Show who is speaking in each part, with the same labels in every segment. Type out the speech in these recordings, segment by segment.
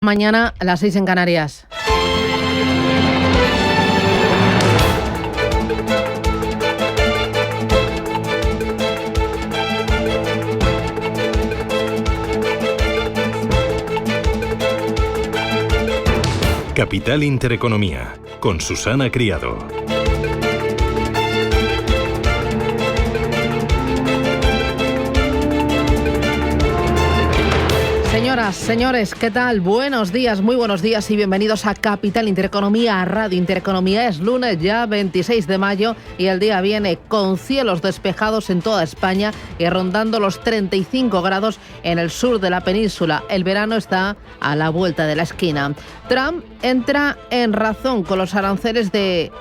Speaker 1: Mañana a las 6 en Canarias.
Speaker 2: Capital Intereconomía, con Susana Criado.
Speaker 1: Señoras, señores, ¿qué tal? Buenos días, muy buenos días y bienvenidos a Capital Intereconomía, a Radio Intereconomía. Es lunes ya 26 de mayo y el día viene con cielos despejados en toda España y rondando los 35 grados en el sur de la península. El verano está a la vuelta de la esquina. Trump entra en razón con los aranceles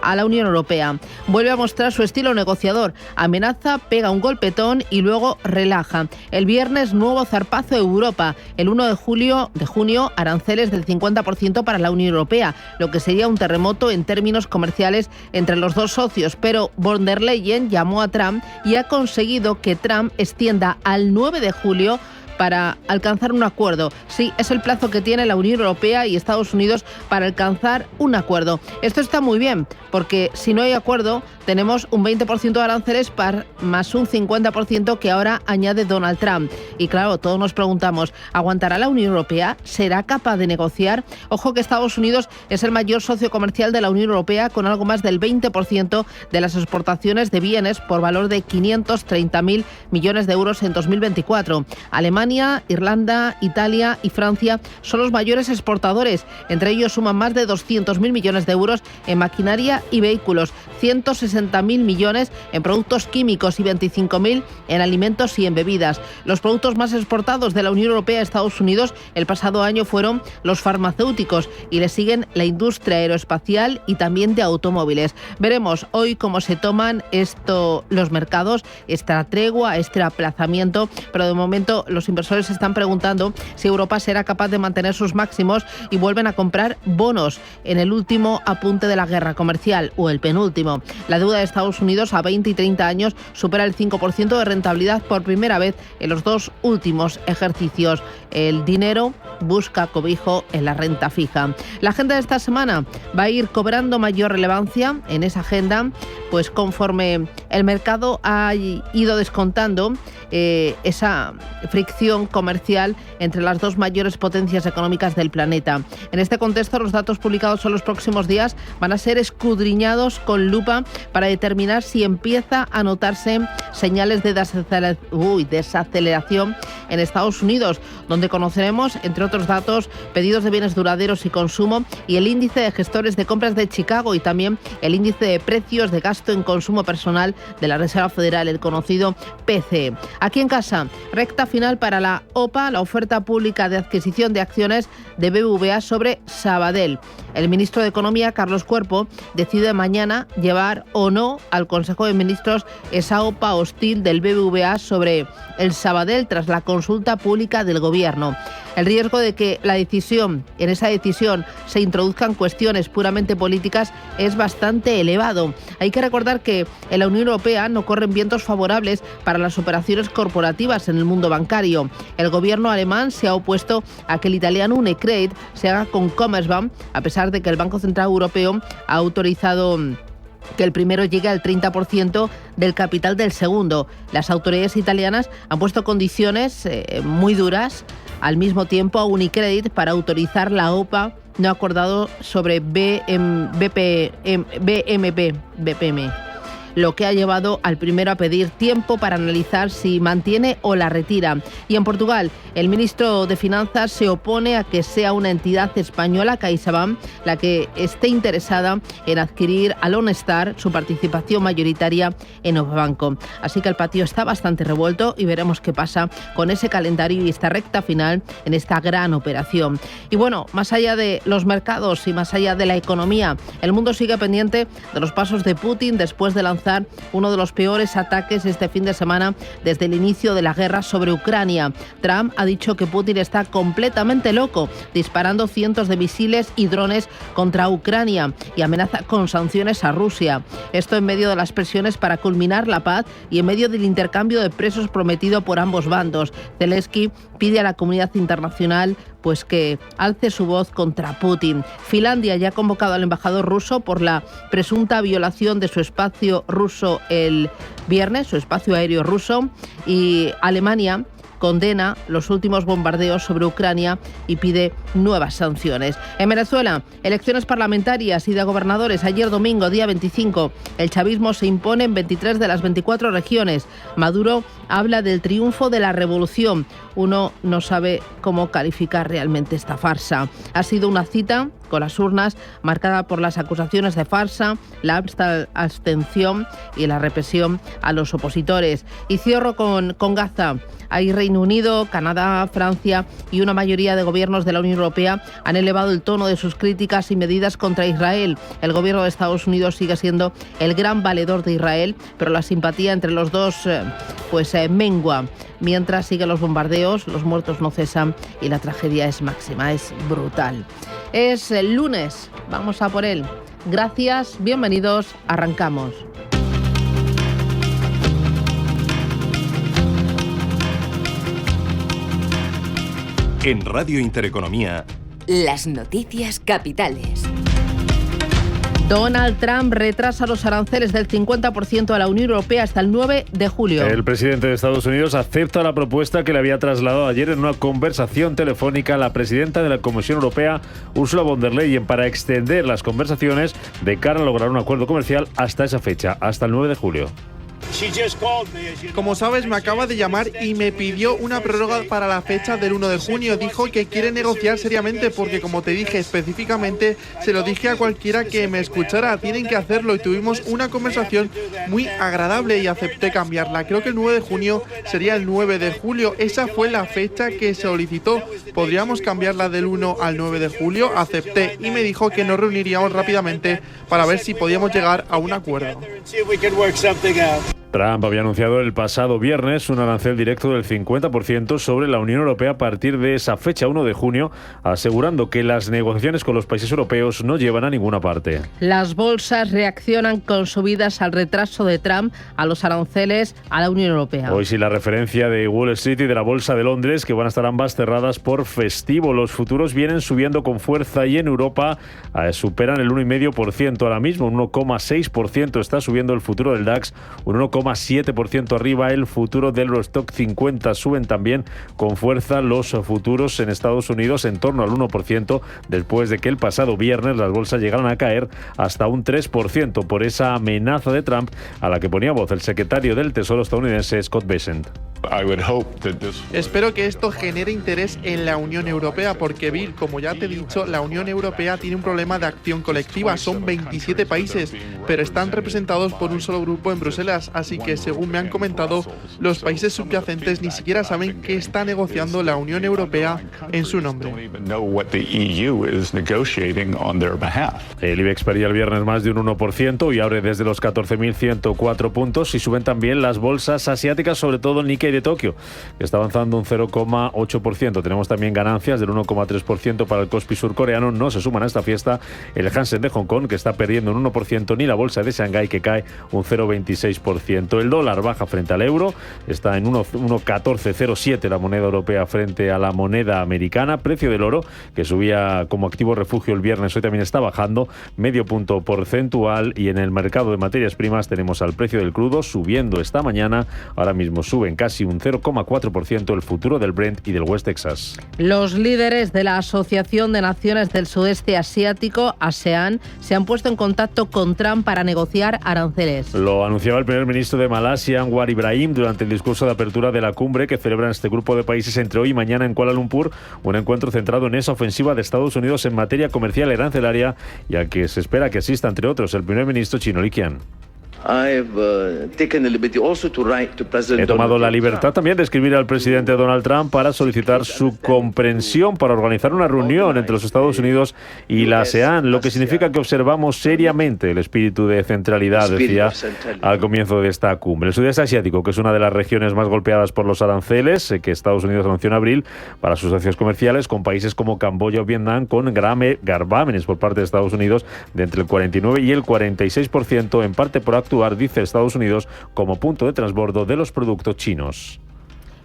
Speaker 1: a la Unión Europea. Vuelve a mostrar su estilo negociador. Amenaza, pega un golpetón y luego relaja. El viernes, nuevo zarpazo a Europa. El 1 de junio, aranceles del 50% para la Unión Europea, lo que sería un terremoto en términos comerciales entre los dos socios. Pero von der Leyen llamó a Trump y ha conseguido que Trump extienda al 9 de julio para alcanzar un acuerdo. Sí, es el plazo que tiene la Unión Europea y Estados Unidos para alcanzar un acuerdo. Esto está muy bien, porque si no hay acuerdo, tenemos un 20% de aranceles más un 50% que ahora añade Donald Trump. Y claro, todos nos preguntamos, ¿aguantará la Unión Europea? ¿Será capaz de negociar? Ojo que Estados Unidos es el mayor socio comercial de la Unión Europea, con algo más del 20% de las exportaciones de bienes por valor de 530.000 millones de euros en 2024. Alemania, Irlanda, Italia y Francia son los mayores exportadores. Entre ellos suman más de 200.000 millones de euros en maquinaria y vehículos, 160.000 millones en productos químicos y 25.000 en alimentos y en bebidas. Los productos más exportados de la Unión Europea a Estados Unidos el pasado año fueron los farmacéuticos y le siguen la industria aeroespacial y también de automóviles. Veremos hoy cómo se toman los mercados, esta tregua, este aplazamiento, pero de momento los inversores se están preguntando si Europa será capaz de mantener sus máximos y vuelven a comprar bonos en el último apunte de la guerra comercial o el penúltimo. La deuda de Estados Unidos a 20 y 30 años supera el 5% de rentabilidad por primera vez en los dos últimos ejercicios. El dinero busca cobijo en la renta fija. La agenda de esta semana va a ir cobrando mayor relevancia en esa agenda, pues conforme el mercado ha ido descontando esa fricción comercial entre las dos mayores potencias económicas del planeta. En este contexto, los datos publicados en los próximos días van a ser escudriñados con lupa para determinar si empieza a notarse señales de desaceleración en Estados Unidos, donde conoceremos, entre otros datos, pedidos de bienes duraderos y consumo y el índice de gestores de compras de Chicago y también el índice de precios de gasto en consumo personal de la Reserva Federal, el conocido PCE. Aquí en casa, recta final para la OPA, la oferta pública de adquisición de acciones de BBVA sobre Sabadell. El ministro de Economía, Carlos Cuerpo, decide mañana llevar o no al Consejo de Ministros esa OPA hostil del BBVA sobre el Sabadell tras la consulta pública del Gobierno. El riesgo de que en esa decisión se introduzcan cuestiones puramente políticas es bastante elevado. Hay que recordar que en la Unión Europea no corren vientos favorables para las operaciones corporativas en el mundo bancario. El gobierno alemán se ha opuesto a que el italiano Unicredit se haga con Commerzbank, a pesar de que el Banco Central Europeo ha autorizado que el primero llegue al 30% del capital del segundo. Las autoridades italianas han puesto condiciones muy duras al mismo tiempo a Unicredit para autorizar la OPA no acordado sobre BPM, lo que ha llevado al primero a pedir tiempo para analizar si mantiene o la retira. Y en Portugal, el ministro de Finanzas se opone a que sea una entidad española, CaixaBank, la que esté interesada en adquirir a Lone Star su participación mayoritaria en Novabanco. Así que el patio está bastante revuelto y veremos qué pasa con ese calendario y esta recta final en esta gran operación. Y bueno, más allá de los mercados y más allá de la economía, el mundo sigue pendiente de los pasos de Putin después de lanzar uno de los peores ataques este fin de semana desde el inicio de la guerra sobre Ucrania. Trump ha dicho que Putin está completamente loco, disparando cientos de misiles y drones contra Ucrania y amenaza con sanciones a Rusia. Esto en medio de las presiones para culminar la paz y en medio del intercambio de presos prometido por ambos bandos. Zelensky pide a la comunidad internacional pues que alce su voz contra Putin. Finlandia ya ha convocado al embajador ruso por la presunta violación de su espacio ruso el viernes, su espacio aéreo ruso, y Alemania condena los últimos bombardeos sobre Ucrania y pide nuevas sanciones. En Venezuela, elecciones parlamentarias y de gobernadores. Ayer domingo, día 25, el chavismo se impone en 23 de las 24 regiones. Maduro habla del triunfo de la revolución. Uno no sabe cómo calificar realmente esta farsa. Ha sido una cita con las urnas marcada por las acusaciones de farsa, la abstención y la represión a los opositores. Y cierro con Gaza. Hay Reino Unido, Canadá, Francia y una mayoría de gobiernos de la Unión Europea han elevado el tono de sus críticas y medidas contra Israel. El gobierno de Estados Unidos sigue siendo el gran valedor de Israel, pero la simpatía entre los dos mengua. Mientras siguen los bombardeos, los muertos no cesan y la tragedia es máxima, es brutal. Es el lunes, vamos a por él. Gracias, bienvenidos, arrancamos.
Speaker 2: En Radio Intereconomía,
Speaker 3: las noticias capitales.
Speaker 1: Donald Trump retrasa los aranceles del 50% a la Unión Europea hasta el 9 de julio.
Speaker 4: El presidente de Estados Unidos acepta la propuesta que le había trasladado ayer en una conversación telefónica a la presidenta de la Comisión Europea, Ursula von der Leyen, para extender las conversaciones de cara a lograr un acuerdo comercial hasta esa fecha, hasta el 9 de julio.
Speaker 5: Como sabes, me acaba de llamar y me pidió una prórroga para la fecha del 1 de junio. Dijo que quiere negociar seriamente porque, como te dije específicamente, se lo dije a cualquiera que me escuchara. Tienen que hacerlo y tuvimos una conversación muy agradable y acepté cambiarla. Creo que el 9 de junio sería el 9 de julio. Esa fue la fecha que solicitó. ¿Podríamos cambiarla del 1 al 9 de julio? Acepté y me dijo que nos reuniríamos rápidamente para ver si podíamos llegar a un acuerdo.
Speaker 4: Trump había anunciado el pasado viernes un arancel directo del 50% sobre la Unión Europea a partir de esa fecha, 1 de junio, asegurando que las negociaciones con los países europeos no llevan a ninguna parte.
Speaker 1: Las bolsas reaccionan con subidas al retraso de Trump a los aranceles a la Unión Europea.
Speaker 4: Hoy sí la referencia de Wall Street y de la Bolsa de Londres, que van a estar ambas cerradas por festivo. Los futuros vienen subiendo con fuerza y en Europa superan el 1,5% ahora mismo, un 1,6% está subiendo el futuro del DAX, un 1,7% arriba el futuro del Eurostock 50. Suben también con fuerza los futuros en Estados Unidos en torno al 1% después de que el pasado viernes las bolsas llegaron a caer hasta un 3% por esa amenaza de Trump a la que ponía voz el secretario del Tesoro estadounidense Scott Bessent.
Speaker 5: Espero que esto genere interés en la Unión Europea porque, Bill, como ya te he dicho, la Unión Europea tiene un problema de acción colectiva. Son 27 países, pero están representados por un solo grupo en Bruselas, así que, según me han comentado, los países subyacentes ni siquiera saben qué está negociando la Unión Europea en su nombre.
Speaker 4: El IBEX perdía el viernes más de un 1% y abre desde los 14.104 puntos y suben también las bolsas asiáticas, sobre todo el Nikkei de Tokio, que está avanzando un 0,8%. Tenemos también ganancias del 1,3% para el Kospi surcoreano. No se suman a esta fiesta el Hansen de Hong Kong, que está perdiendo un 1%, ni la bolsa de Shanghái, que cae un 0,26%. El dólar baja frente al euro, está en 1,1407 la moneda europea frente a la moneda americana. Precio del oro, que subía como activo refugio el viernes, hoy también está bajando medio punto porcentual. Y en el mercado de materias primas tenemos al precio del crudo subiendo esta mañana. Ahora mismo suben casi un 0,4% el futuro del Brent y del West Texas.
Speaker 1: Los líderes de la Asociación de Naciones del Sudeste Asiático, ASEAN, se han puesto en contacto con Trump para negociar aranceles.
Speaker 4: Lo anunciaba el primer ministro de Malasia, Anwar Ibrahim, durante el discurso de apertura de la cumbre que celebran este grupo de países entre hoy y mañana en Kuala Lumpur, un encuentro centrado en esa ofensiva de Estados Unidos en materia comercial y arancelaria, y al que se espera que asista, entre otros, el primer ministro chino Li Qian. He tomado la libertad también de escribir al presidente Donald Trump para solicitar su comprensión para organizar una reunión entre los Estados Unidos y la ASEAN, lo que significa que observamos seriamente el espíritu de centralidad, decía al comienzo de esta cumbre. El sudeste asiático, que es una de las regiones más golpeadas por los aranceles que Estados Unidos anunció en abril para sus socios comerciales, con países como Camboya o Vietnam, con gravámenes por parte de Estados Unidos de entre el 49 y el 46%, en parte por actuar, dice Estados Unidos, como punto de transbordo de los productos chinos.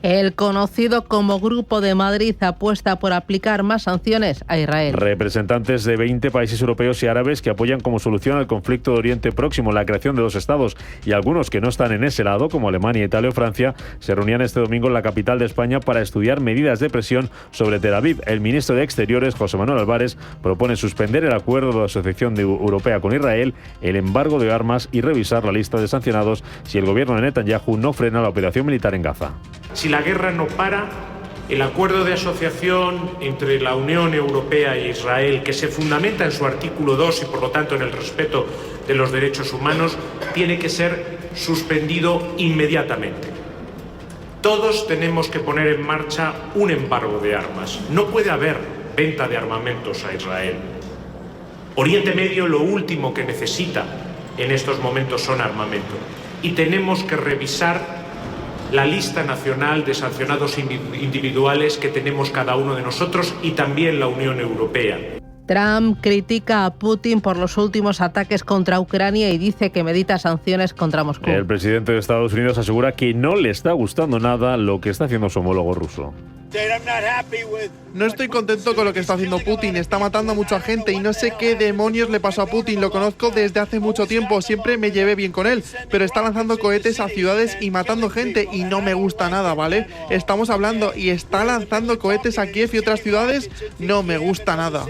Speaker 1: El conocido como Grupo de Madrid apuesta por aplicar más sanciones a Israel.
Speaker 4: Representantes de 20 países europeos y árabes que apoyan como solución al conflicto de Oriente Próximo la creación de 2 estados, y algunos que no están en ese lado, como Alemania, Italia o Francia, se reunían este domingo en la capital de España para estudiar medidas de presión sobre Tel Aviv. El ministro de Exteriores, José Manuel Álvarez, propone suspender el acuerdo de la Asociación Europea con Israel, el embargo de armas y revisar la lista de sancionados si el gobierno de Netanyahu no frena la operación militar en Gaza.
Speaker 6: Si la guerra no para, el acuerdo de asociación entre la Unión Europea e Israel, que se fundamenta en su artículo 2 y por lo tanto en el respeto de los derechos humanos, tiene que ser suspendido inmediatamente. Todos tenemos que poner en marcha un embargo de armas. No puede haber venta de armamentos a Israel. Oriente Medio lo último que necesita en estos momentos son armamento. Y tenemos que revisar la lista nacional de sancionados individuales que tenemos cada uno de nosotros y también la Unión Europea.
Speaker 1: Trump critica a Putin por los últimos ataques contra Ucrania y dice que medita sanciones contra Moscú.
Speaker 4: El presidente de Estados Unidos asegura que no le está gustando nada lo que está haciendo su homólogo ruso.
Speaker 5: No estoy contento con lo que está haciendo Putin, está matando a mucha gente y no sé qué demonios le pasó a Putin, lo conozco desde hace mucho tiempo, siempre me llevé bien con él, pero está lanzando cohetes a ciudades y matando gente y no me gusta nada, ¿vale? Estamos hablando y está lanzando cohetes a Kiev y otras ciudades, no me gusta nada.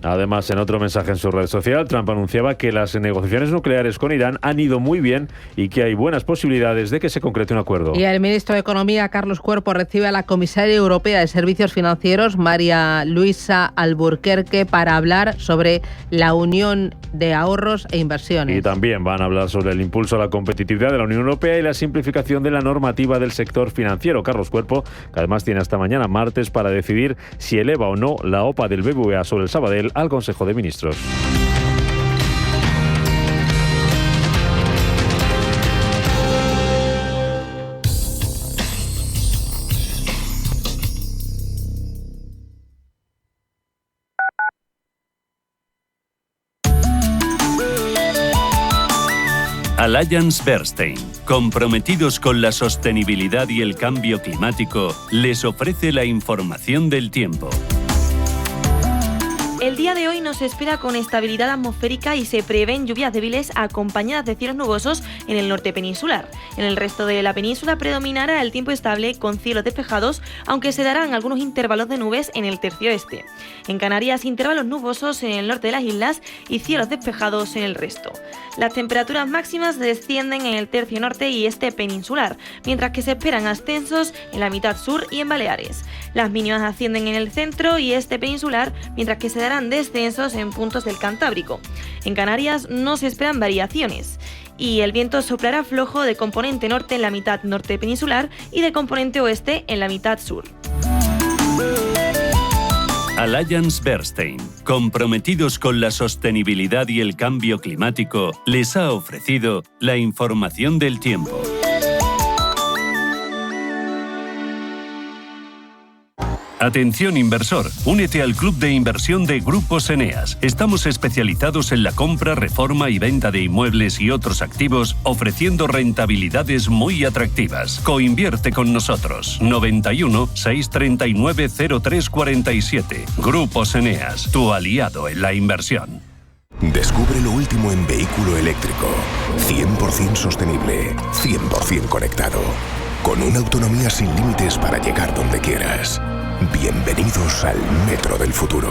Speaker 4: Además, en otro mensaje en su red social, Trump anunciaba que las negociaciones nucleares con Irán han ido muy bien y que hay buenas posibilidades de que se concrete un acuerdo.
Speaker 1: Y el ministro de Economía, Carlos Cuerpo, recibe a la comisaria europea de Servicios Financieros, María Luisa Alburquerque, para hablar sobre la Unión de Ahorros e Inversiones.
Speaker 4: Y también van a hablar sobre el impulso a la competitividad de la Unión Europea y la simplificación de la normativa del sector financiero. Carlos Cuerpo, que además tiene hasta mañana martes para decidir si eleva o no la OPA del BBVA sobre el Sabadell al Consejo de Ministros.
Speaker 7: Allianz Bernstein, comprometidos con la sostenibilidad y el cambio climático, les ofrece la información del tiempo.
Speaker 8: El día de hoy nos espera con estabilidad atmosférica y se prevén lluvias débiles acompañadas de cielos nubosos en el norte peninsular. En el resto de la península predominará el tiempo estable con cielos despejados, aunque se darán algunos intervalos de nubes en el tercio este. En Canarias, intervalos nubosos en el norte de las islas y cielos despejados en el resto. Las temperaturas máximas descienden en el tercio norte y este peninsular, mientras que se esperan ascensos en la mitad sur y en Baleares. Las mínimas ascienden en el centro y este peninsular, mientras que se darán descensos en puntos del Cantábrico. En Canarias no se esperan variaciones y el viento soplará flojo de componente norte en la mitad norte peninsular y de componente oeste en la mitad sur.
Speaker 7: Allianz Bernstein, comprometidos con la sostenibilidad y el cambio climático, les ha ofrecido la información del tiempo. Atención inversor, únete al club de inversión de Grupos Eneas. Estamos especializados en la compra, reforma y venta de inmuebles y otros activos, ofreciendo rentabilidades muy atractivas. Coinvierte con nosotros. 91 639 0347. Grupos Eneas, tu aliado en la inversión.
Speaker 9: Descubre lo último en vehículo eléctrico. 100% sostenible, 100% conectado. Con una autonomía sin límites para llegar donde quieras. Bienvenidos al Metro del Futuro.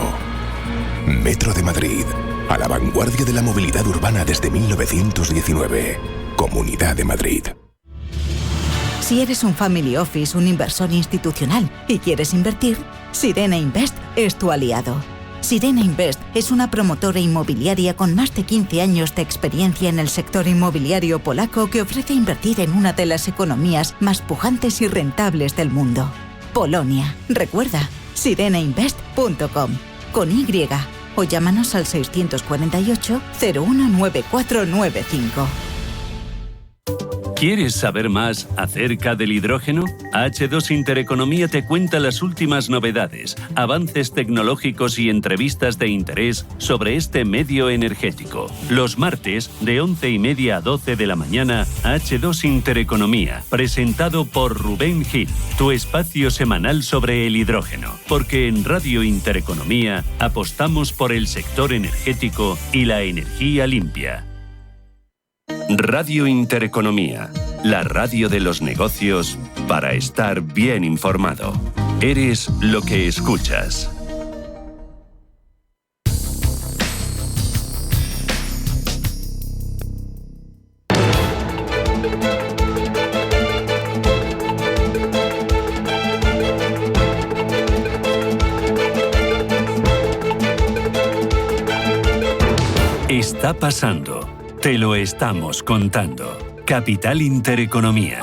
Speaker 9: Metro de Madrid, a la vanguardia de la movilidad urbana desde 1919. Comunidad de Madrid.
Speaker 10: Si eres un family office, un inversor institucional y quieres invertir, Sirena Invest es tu aliado. Sirena Invest es una promotora inmobiliaria con más de 15 años de experiencia en el sector inmobiliario polaco que ofrece invertir en una de las economías más pujantes y rentables del mundo. Polonia. Recuerda, sirenainvest.com con Y o llámanos al 648 019495.
Speaker 7: ¿Quieres saber más acerca del hidrógeno? H2 Intereconomía te cuenta las últimas novedades, avances tecnológicos y entrevistas de interés sobre este medio energético. Los martes, de 11:30 a 12 de la mañana, H2 Intereconomía, presentado por Rubén Gil, tu espacio semanal sobre el hidrógeno. Porque en Radio Intereconomía apostamos por el sector energético y la energía limpia. Radio Intereconomía, la radio de los negocios para estar bien informado. Eres lo que escuchas. Está pasando. Te lo estamos contando. Capital Intereconomía.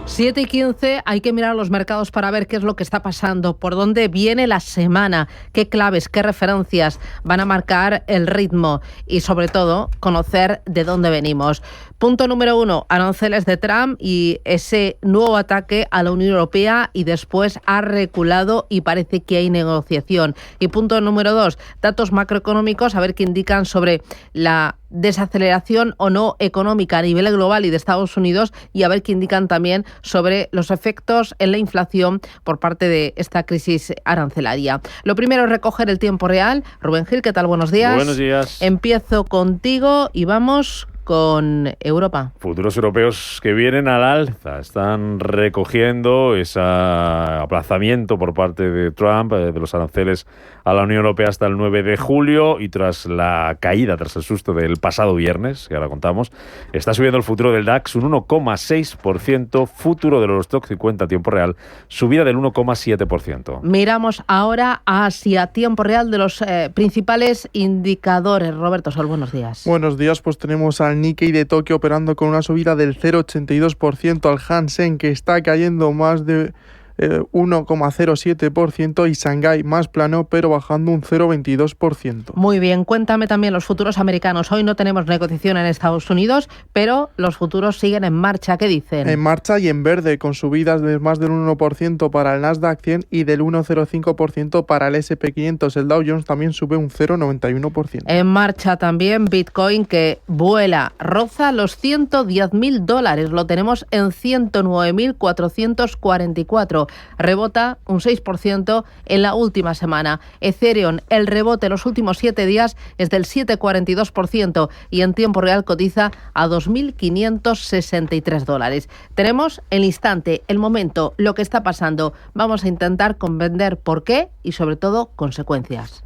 Speaker 1: 7:15, hay que mirar los mercados para ver qué es lo que está pasando, por dónde viene la semana, qué claves, qué referencias van a marcar el ritmo y sobre todo conocer de dónde venimos. Punto número 1, aranceles de Trump y ese nuevo ataque a la Unión Europea y después ha reculado y parece que hay negociación. Y punto número 2, datos macroeconómicos, a ver qué indican sobre la desaceleración o no económica a nivel global y de Estados Unidos y a ver qué indican también sobre los efectos en la inflación por parte de esta crisis arancelaria. Lo primero es recoger el tiempo real. Rubén Gil, ¿qué tal? Buenos días.
Speaker 4: Buenos días.
Speaker 1: Empiezo contigo y vamos con Europa.
Speaker 4: Futuros europeos que vienen al alza, están recogiendo ese aplazamiento por parte de Trump de los aranceles a la Unión Europea hasta el 9 de julio y tras la caída, tras el susto del pasado viernes, que ahora contamos, está subiendo el futuro del DAX un 1,6%, futuro del Eurostoxx 50 a tiempo real, subida del 1,7%.
Speaker 1: Miramos ahora hacia tiempo real de los principales indicadores. Roberto Sol, buenos días.
Speaker 5: Buenos días, pues tenemos al Nikkei de Tokio operando con una subida del 0,82%, al Hansen que está cayendo más de 1,07% y Shanghái más plano pero bajando un 0,22%.
Speaker 1: Muy bien, cuéntame también los futuros americanos. Hoy no tenemos negociación en Estados Unidos, pero los futuros siguen en marcha. ¿Qué dicen?
Speaker 5: En marcha y en verde, con subidas de más del 1% para el Nasdaq 100 y del 1,05% para el S&P 500. El Dow Jones también sube un 0,91%.
Speaker 1: En marcha también Bitcoin, que vuela, roza los $110.000. Lo tenemos en 109.444. Rebota un 6% en la última semana. Ethereum, el rebote en los últimos 7 días es del 7,42% y en tiempo real cotiza a $2.563. Tenemos el instante, el momento, lo que está pasando. Vamos a intentar comprender por qué y sobre todo consecuencias.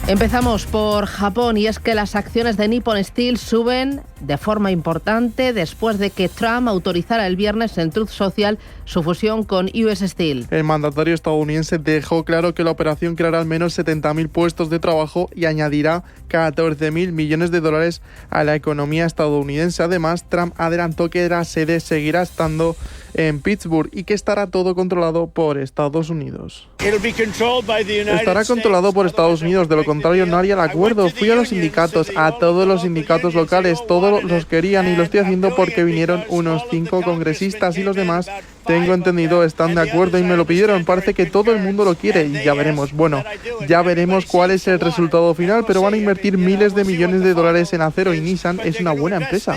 Speaker 1: Empezamos por Japón y es que las acciones de Nippon Steel suben de forma importante después de que Trump autorizara el viernes en Truth Social su fusión con US Steel.
Speaker 5: El mandatario estadounidense dejó claro que la operación creará al menos 70.000 puestos de trabajo y añadirá 14.000 millones de dólares a la economía estadounidense. Además, Trump adelantó que la sede seguirá estando en Pittsburgh y que estará todo controlado por Estados Unidos. Estará controlado por Estados Unidos, de lo contrario no haría el acuerdo. Fui a los sindicatos, a todos los sindicatos locales, todos los querían y lo estoy haciendo porque vinieron unos 5 congresistas y los demás, tengo entendido, están de acuerdo y me lo pidieron. Parece que todo el mundo lo quiere y ya veremos. Bueno, ya veremos cuál es el resultado final, pero van a invertir miles de millones de dólares en acero y Nissan es una buena empresa.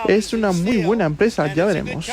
Speaker 5: Es una muy buena empresa, ya veremos.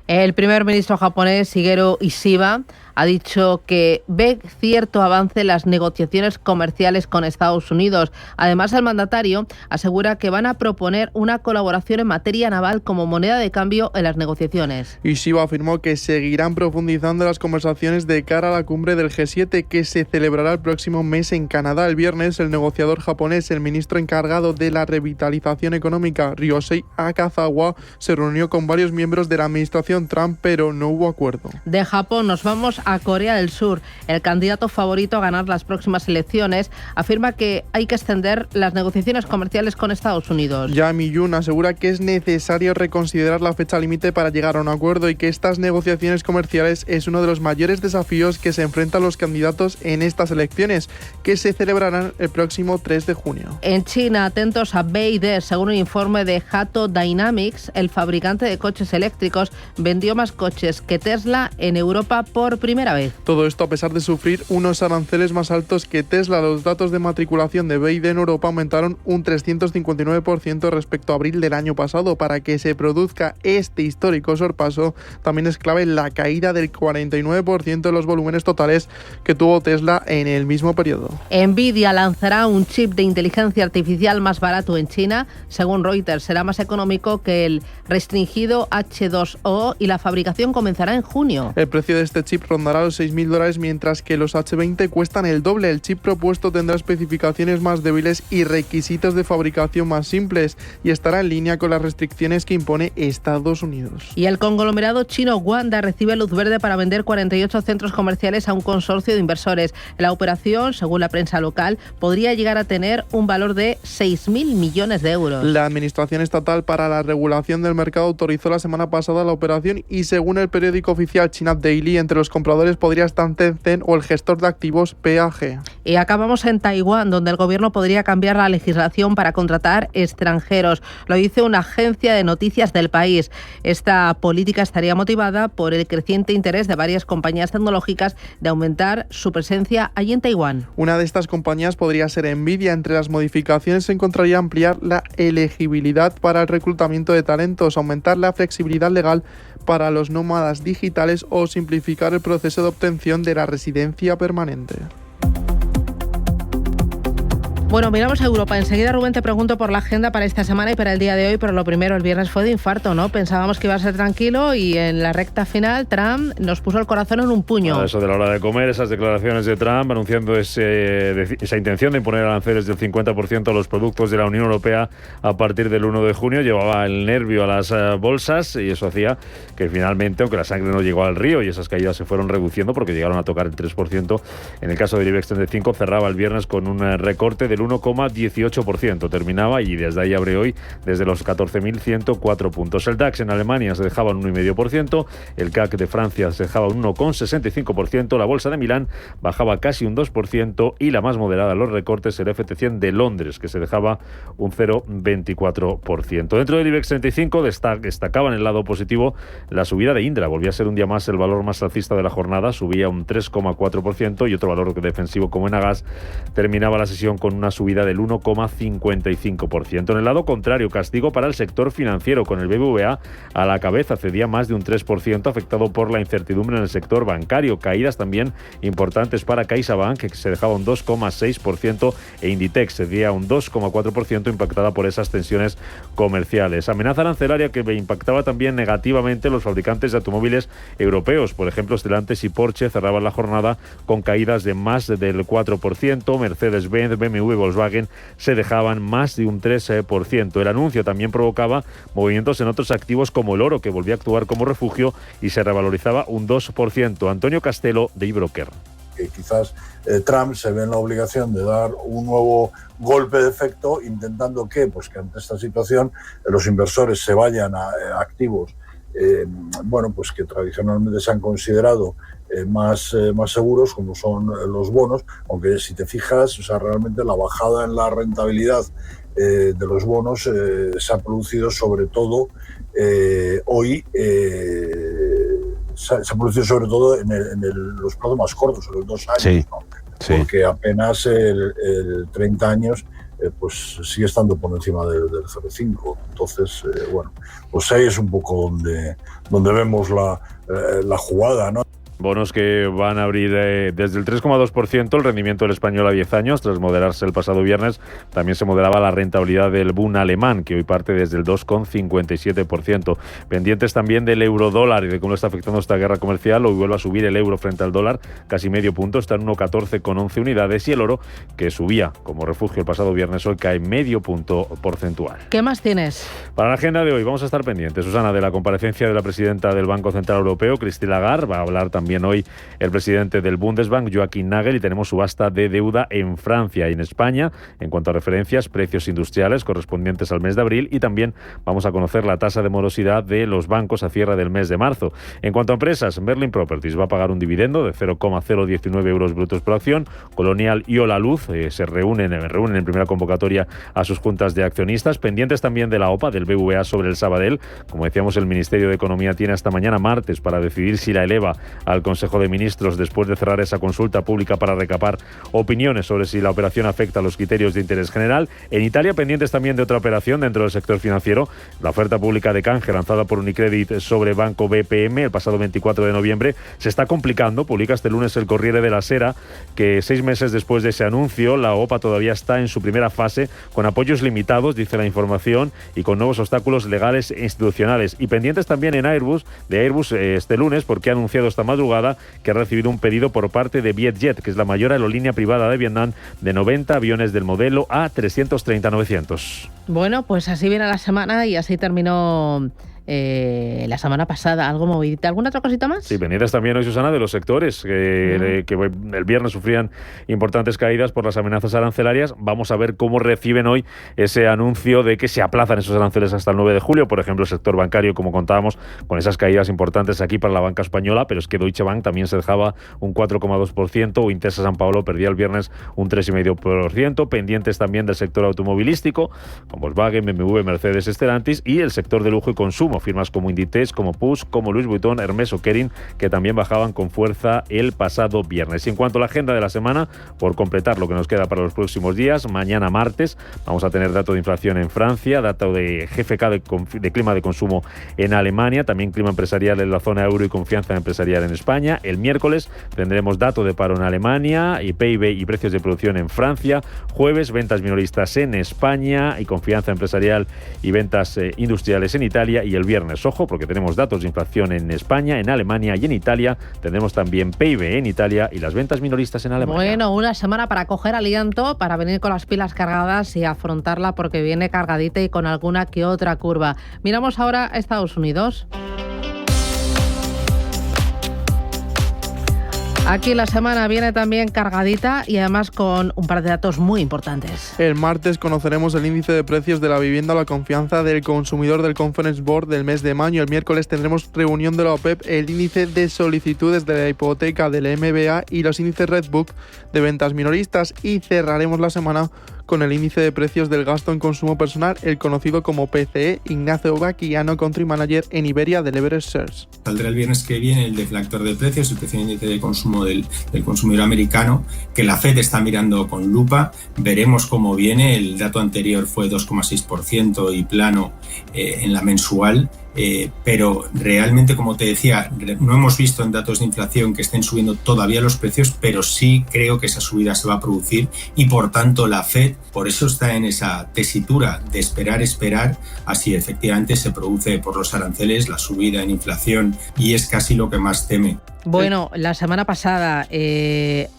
Speaker 1: El primer ministro japonés, Shigeru Ishiba, ha dicho que ve cierto avance en las negociaciones comerciales con Estados Unidos. Además, el mandatario asegura que van a proponer una colaboración en materia naval como moneda de cambio en las negociaciones.
Speaker 5: Ishiba afirmó que seguirán profundizando las conversaciones de cara a la cumbre del G7 que se celebrará el próximo mes en Canadá. El viernes, el negociador japonés, el ministro encargado de la revitalización económica, Ryosei Akazawa, se reunió con varios miembros de la administración Trump, pero no hubo acuerdo.
Speaker 1: De Japón nos vamos a Corea del Sur. El candidato favorito a ganar las próximas elecciones afirma que hay que extender las negociaciones comerciales con Estados Unidos.
Speaker 5: Ya Miyun asegura que es necesario reconsiderar la fecha límite para llegar a un acuerdo y que estas negociaciones comerciales es uno de los mayores desafíos que se enfrentan los candidatos en estas elecciones, que se celebrarán el próximo 3 de junio.
Speaker 1: En China, atentos a BYD. Según un informe de Hato Dynamics, el fabricante de coches eléctricos vendió más coches que Tesla en Europa por primera vez.
Speaker 5: Todo esto a pesar de sufrir unos aranceles más altos que Tesla. Los datos de matriculación de BYD en Europa aumentaron un 359% respecto a abril del año pasado. Para que se produzca este histórico sorpaso, también es clave la caída del 49% de los volúmenes totales que tuvo Tesla en el mismo periodo.
Speaker 1: Nvidia lanzará un chip de inteligencia artificial más barato en China. Según Reuters, será más económico que el restringido H2O y la fabricación comenzará en junio.
Speaker 5: El precio de este chip rondará los $6.000, mientras que los H20 cuestan el doble. El chip propuesto tendrá especificaciones más débiles y requisitos de fabricación más simples y estará en línea con las restricciones que impone Estados Unidos.
Speaker 1: Y el conglomerado chino Wanda recibe luz verde para vender 48 centros comerciales a un consorcio de inversores. La operación, según la prensa local, podría llegar a tener un valor de 6.000 millones de euros.
Speaker 5: La Administración Estatal para la Regulación del Mercado autorizó la semana pasada la operación y, según el periódico oficial China Daily, entre los compradores podría estar Tencent o el gestor de activos PAG.
Speaker 1: Y acabamos en Taiwán, donde el gobierno podría cambiar la legislación para contratar extranjeros. Lo dice una agencia de noticias del país. Esta política estaría motivada por el creciente interés de varias compañías tecnológicas de aumentar su presencia allí en Taiwán.
Speaker 5: Una de estas compañías podría ser Nvidia. Entre las modificaciones se encontraría ampliar la elegibilidad para el reclutamiento de talentos, aumentar la flexibilidad legal para los nómadas digitales o simplificar el proceso de obtención de la residencia permanente.
Speaker 1: Bueno, miramos a Europa. Enseguida, Rubén, te pregunto por la agenda para esta semana y para el día de hoy, pero lo primero, el viernes fue de infarto, ¿no? Pensábamos que iba a ser tranquilo y en la recta final Trump nos puso el corazón en un puño.
Speaker 4: Eso de la hora de comer, esas declaraciones de Trump anunciando esa intención de imponer aranceles del 50% a los productos de la Unión Europea a partir del 1 de junio, llevaba el nervio a las bolsas y eso hacía que finalmente, aunque la sangre no llegó al río y esas caídas se fueron reduciendo porque llegaron a tocar el 3%, en el caso del IBEX 35 cerraba el viernes con un recorte del 1,18%. Terminaba y desde ahí abre hoy desde los 14.104 puntos. El DAX en Alemania se dejaba un 1,5%, el CAC de Francia se dejaba un 1,65%, la bolsa de Milán bajaba casi un 2% y la más moderada de los recortes el FT100 de Londres, que se dejaba un 0,24%. Dentro del IBEX 35 destacaba en el lado positivo la subida de Indra. Volvía a ser un día más el valor más alcista de la jornada, subía un 3,4% y otro valor defensivo como Enagas terminaba la sesión con una subida del 1,55%. En el lado contrario, castigo para el sector financiero, con el BBVA a la cabeza, cedía más de un 3%, afectado por la incertidumbre en el sector bancario. Caídas también importantes para CaixaBank, que se dejaba un 2,6%, e Inditex cedía un 2,4%, impactada por esas tensiones comerciales. Amenaza arancelaria que impactaba también negativamente los fabricantes de automóviles europeos. Por ejemplo, Stellantis y Porsche cerraban la jornada con caídas de más del 4%, Mercedes-Benz, BMW, Volkswagen se dejaban más de un 3%. El anuncio también provocaba movimientos en otros activos como el oro, que volvía a actuar como refugio y se revalorizaba un 2%. Antonio Castelo, de eBroker.
Speaker 11: Quizás Trump se ve en la obligación de dar un nuevo golpe de efecto, intentando que ante esta situación los inversores se vayan a activos pues que tradicionalmente se han considerado más seguros, como son los bonos, aunque si te fijas, realmente la bajada en la rentabilidad de los bonos se ha producido sobre todo hoy, se ha producido sobre todo en los plazos más cortos, en los 2 años,
Speaker 12: sí,
Speaker 11: ¿no?
Speaker 12: Sí.
Speaker 11: Porque apenas el 30 años sigue estando por encima del 0,5. Entonces, pues ahí es un poco donde vemos la jugada, ¿no?
Speaker 4: Bonos que van a abrir desde el 3,2% el rendimiento del español a 10 años, tras moderarse el pasado viernes. También se moderaba la rentabilidad del Bund alemán, que hoy parte desde el 2,57%. Pendientes también del eurodólar y de cómo está afectando esta guerra comercial. Hoy vuelve a subir el euro frente al dólar, casi medio punto, está en 1,14,11 unidades. Y el oro, que subía como refugio el pasado viernes, hoy cae medio punto porcentual.
Speaker 1: ¿Qué más tienes?
Speaker 4: Para la agenda de hoy vamos a estar pendientes, Susana, de la comparecencia de la presidenta del Banco Central Europeo, Christine Lagarde. Va a hablar también también hoy el presidente del Bundesbank, Joachim Nagel, y tenemos subasta de deuda en Francia y en España. En cuanto a referencias, precios industriales correspondientes al mes de abril, y también vamos a conocer la tasa de morosidad de los bancos a cierre del mes de marzo. En cuanto a empresas, Merlin Properties va a pagar un dividendo de 0,019 euros brutos por acción. Colonial y Holaluz se reúnen en primera convocatoria a sus juntas de accionistas, pendientes también de la OPA del BVA sobre el Sabadell. Como decíamos, el Ministerio de Economía tiene hasta mañana martes para decidir si la eleva al Consejo de Ministros después de cerrar esa consulta pública para recabar opiniones sobre si la operación afecta a los criterios de interés general. En Italia, pendientes también de otra operación dentro del sector financiero, la oferta pública de canje lanzada por Unicredit sobre Banco BPM el pasado 24 de noviembre se está complicando. Publica este lunes el Corriere della Sera que 6 meses después de ese anuncio, la OPA todavía está en su primera fase, con apoyos limitados, dice la información, y con nuevos obstáculos legales e institucionales. Y pendientes también de Airbus este lunes, porque ha anunciado esta madrugada que ha recibido un pedido por parte de Vietjet, que es la mayor aerolínea privada de Vietnam, de 90 aviones del modelo A330-900.
Speaker 1: Bueno, pues así viene la semana y así terminó la semana pasada. Algo movidita. ¿Alguna otra cosita más?
Speaker 4: Sí, pendientes también hoy, Susana, de los sectores que el viernes sufrían importantes caídas por las amenazas arancelarias. Vamos a ver cómo reciben hoy ese anuncio de que se aplazan esos aranceles hasta el 9 de julio. Por ejemplo, el sector bancario, como contábamos, con esas caídas importantes aquí para la banca española, pero es que Deutsche Bank también se dejaba un 4,2%, o Intesa San Paolo perdía el viernes un 3,5%. Pendientes también del sector automovilístico, con Volkswagen, BMW, Mercedes, Stellantis, y el sector de lujo y consumo, firmas como Inditex, como Puig, como Louis Vuitton, Hermès o Kering, que también bajaban con fuerza el pasado viernes. Y en cuanto a la agenda de la semana, por completar lo que nos queda para los próximos días, mañana martes vamos a tener dato de inflación en Francia, dato de GfK de clima de consumo en Alemania, también clima empresarial en la zona euro y confianza empresarial en España. El miércoles tendremos dato de paro en Alemania y PIB y precios de producción en Francia. Jueves, ventas minoristas en España y confianza empresarial y ventas industriales en Italia. Y el viernes, ojo, porque tenemos datos de inflación en España, en Alemania y en Italia. Tendremos también PIB en Italia y las ventas minoristas en Alemania.
Speaker 1: Bueno, una semana para coger aliento, para venir con las pilas cargadas y afrontarla, porque viene cargadita y con alguna que otra curva. Miramos ahora a Estados Unidos. Aquí la semana viene también cargadita y además con un par de datos muy importantes.
Speaker 5: El martes conoceremos el índice de precios de la vivienda, la confianza del consumidor del Conference Board del mes de mayo. El miércoles tendremos reunión de la OPEP, el índice de solicitudes de la hipoteca del MBA y los índices Redbook de ventas minoristas. Y cerraremos la semana con el índice de precios del gasto en consumo personal, el conocido como PCE. Ignacio Baquillano, Country Manager en Iberia de Leverage Shares.
Speaker 12: Saldrá el viernes que viene el deflactor de precios, el precio índice de consumo del consumidor americano, que la FED está mirando con lupa. Veremos cómo viene. El dato anterior fue 2,6% y plano en la mensual. Pero realmente, como te decía, no hemos visto en datos de inflación que estén subiendo todavía los precios, pero sí creo que esa subida se va a producir y por tanto la FED por eso está en esa tesitura de esperar a si efectivamente se produce por los aranceles la subida en inflación, y es casi lo que más teme.
Speaker 1: Bueno, la semana pasada,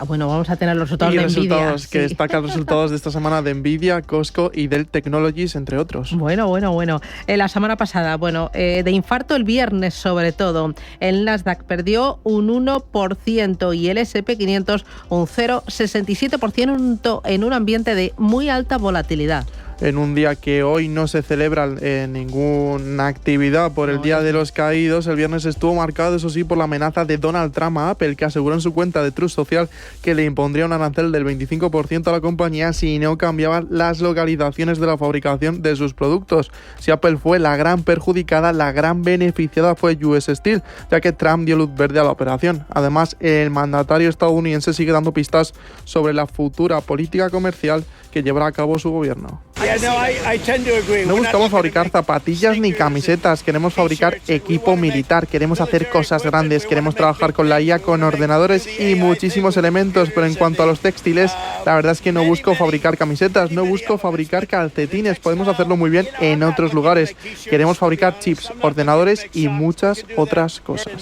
Speaker 1: vamos a tener los resultados de Nvidia.
Speaker 5: Que destacan resultados de esta semana de Nvidia, Costco y Dell Technologies, entre otros.
Speaker 1: Bueno. La semana pasada, de infarto el viernes sobre todo. El Nasdaq perdió un 1% y el S&P 500 un 0,67% en un ambiente de muy alta volatilidad.
Speaker 5: En un día que hoy no se celebra ninguna actividad por el Día de los Caídos, el viernes estuvo marcado, eso sí, por la amenaza de Donald Trump a Apple, que aseguró en su cuenta de Truth Social que le impondría un arancel del 25% a la compañía si no cambiaba las localizaciones de la fabricación de sus productos. Si Apple fue la gran perjudicada, la gran beneficiada fue US Steel, ya que Trump dio luz verde a la operación. Además, el mandatario estadounidense sigue dando pistas sobre la futura política comercial que llevará a cabo su gobierno. No buscamos fabricar zapatillas ni camisetas, queremos fabricar equipo militar, queremos hacer cosas grandes, queremos trabajar con la IA, con ordenadores y muchísimos elementos, pero en cuanto a los textiles, la verdad es que no busco fabricar camisetas, no busco fabricar calcetines, podemos hacerlo muy bien en otros lugares. Queremos fabricar chips, ordenadores y muchas otras cosas.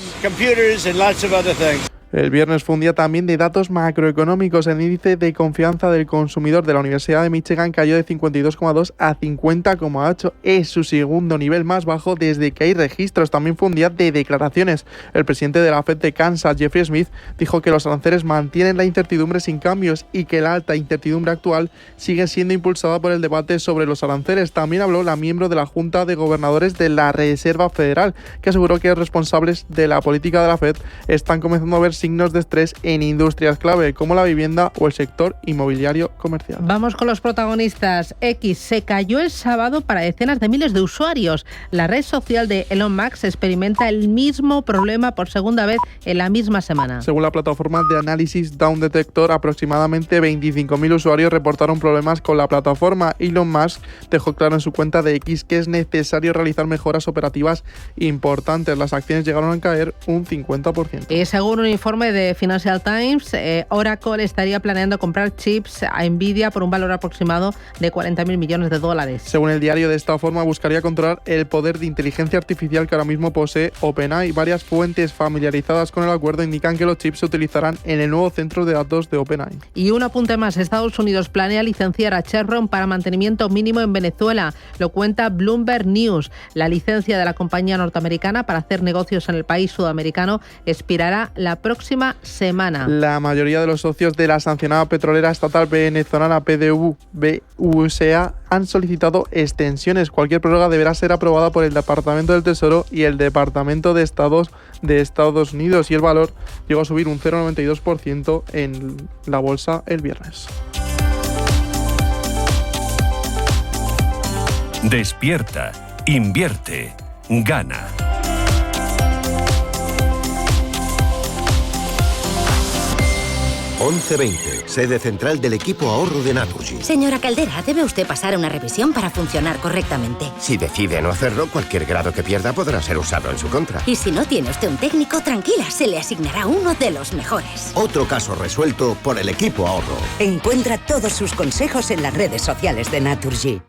Speaker 5: El viernes fue un día también de datos macroeconómicos. El índice de confianza del consumidor de la Universidad de Michigan cayó de 52,2 a 50,8. Es su segundo nivel más bajo desde que hay registros. También fue un día de declaraciones. El presidente de la Fed de Kansas, Jeffrey Smith, dijo que los aranceles mantienen la incertidumbre sin cambios y que la alta incertidumbre actual sigue siendo impulsada por el debate sobre los aranceles. También habló la miembro de la Junta de Gobernadores de la Reserva Federal, que aseguró que los responsables de la política de la Fed están comenzando a ver signos de estrés en industrias clave como la vivienda o el sector inmobiliario comercial.
Speaker 1: Vamos con los protagonistas. X se cayó el sábado para decenas de miles de usuarios. La red social de Elon Musk experimenta el mismo problema por segunda vez en la misma semana.
Speaker 5: Según la plataforma de análisis Down Detector, aproximadamente 25.000 usuarios reportaron problemas con la plataforma. Elon Musk dejó claro en su cuenta de X que es necesario realizar mejoras operativas importantes. Las acciones llegaron a caer un 50%.
Speaker 1: Y según un informe de Financial Times, Oracle estaría planeando comprar chips a Nvidia por un valor aproximado de $40.000 millones.
Speaker 5: Según el diario, de esta forma buscaría controlar el poder de inteligencia artificial que ahora mismo posee OpenAI. Varias fuentes familiarizadas con el acuerdo indican que los chips se utilizarán en el nuevo centro de datos de OpenAI.
Speaker 1: Y un apunte más, Estados Unidos planea licenciar a Chevron para mantenimiento mínimo en Venezuela. Lo cuenta Bloomberg News. La licencia de la compañía norteamericana para hacer negocios en el país sudamericano expirará la próxima semana.
Speaker 5: La mayoría de los socios de la sancionada petrolera estatal venezolana PDVSA han solicitado extensiones. Cualquier prórroga deberá ser aprobada por el Departamento del Tesoro y el Departamento de Estados de Estados Unidos, y el valor llegó a subir un 0,92% en la bolsa el viernes.
Speaker 7: Despierta, invierte, gana.
Speaker 13: (11:20), sede central del equipo ahorro de Naturgy.
Speaker 14: Señora Caldera, debe usted pasar una revisión para funcionar correctamente.
Speaker 13: Si decide no hacerlo, cualquier grado que pierda podrá ser usado en su contra.
Speaker 14: Y si no tiene usted un técnico, tranquila, se le asignará uno de los mejores.
Speaker 13: Otro caso resuelto por el equipo ahorro.
Speaker 15: Encuentra todos sus consejos en las redes sociales de Naturgy.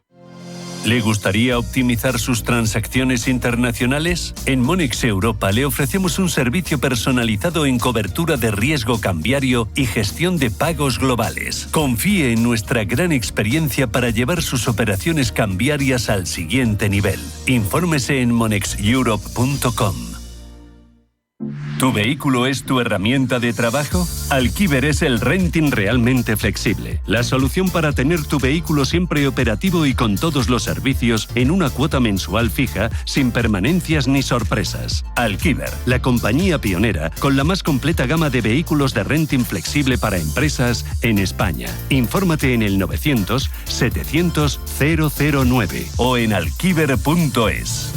Speaker 7: ¿Le gustaría optimizar sus transacciones internacionales? En Monex Europa le ofrecemos un servicio personalizado en cobertura de riesgo cambiario y gestión de pagos globales. Confíe en nuestra gran experiencia para llevar sus operaciones cambiarias al siguiente nivel. Infórmese en monexeurope.com. ¿Tu vehículo es tu herramienta de trabajo? Alquiver es el renting realmente flexible. La solución para tener tu vehículo siempre operativo y con todos los servicios en una cuota mensual fija, sin permanencias ni sorpresas. Alquiver, la compañía pionera con la más completa gama de vehículos de renting flexible para empresas en España. Infórmate en el 900 700 009 o en alquiver.es.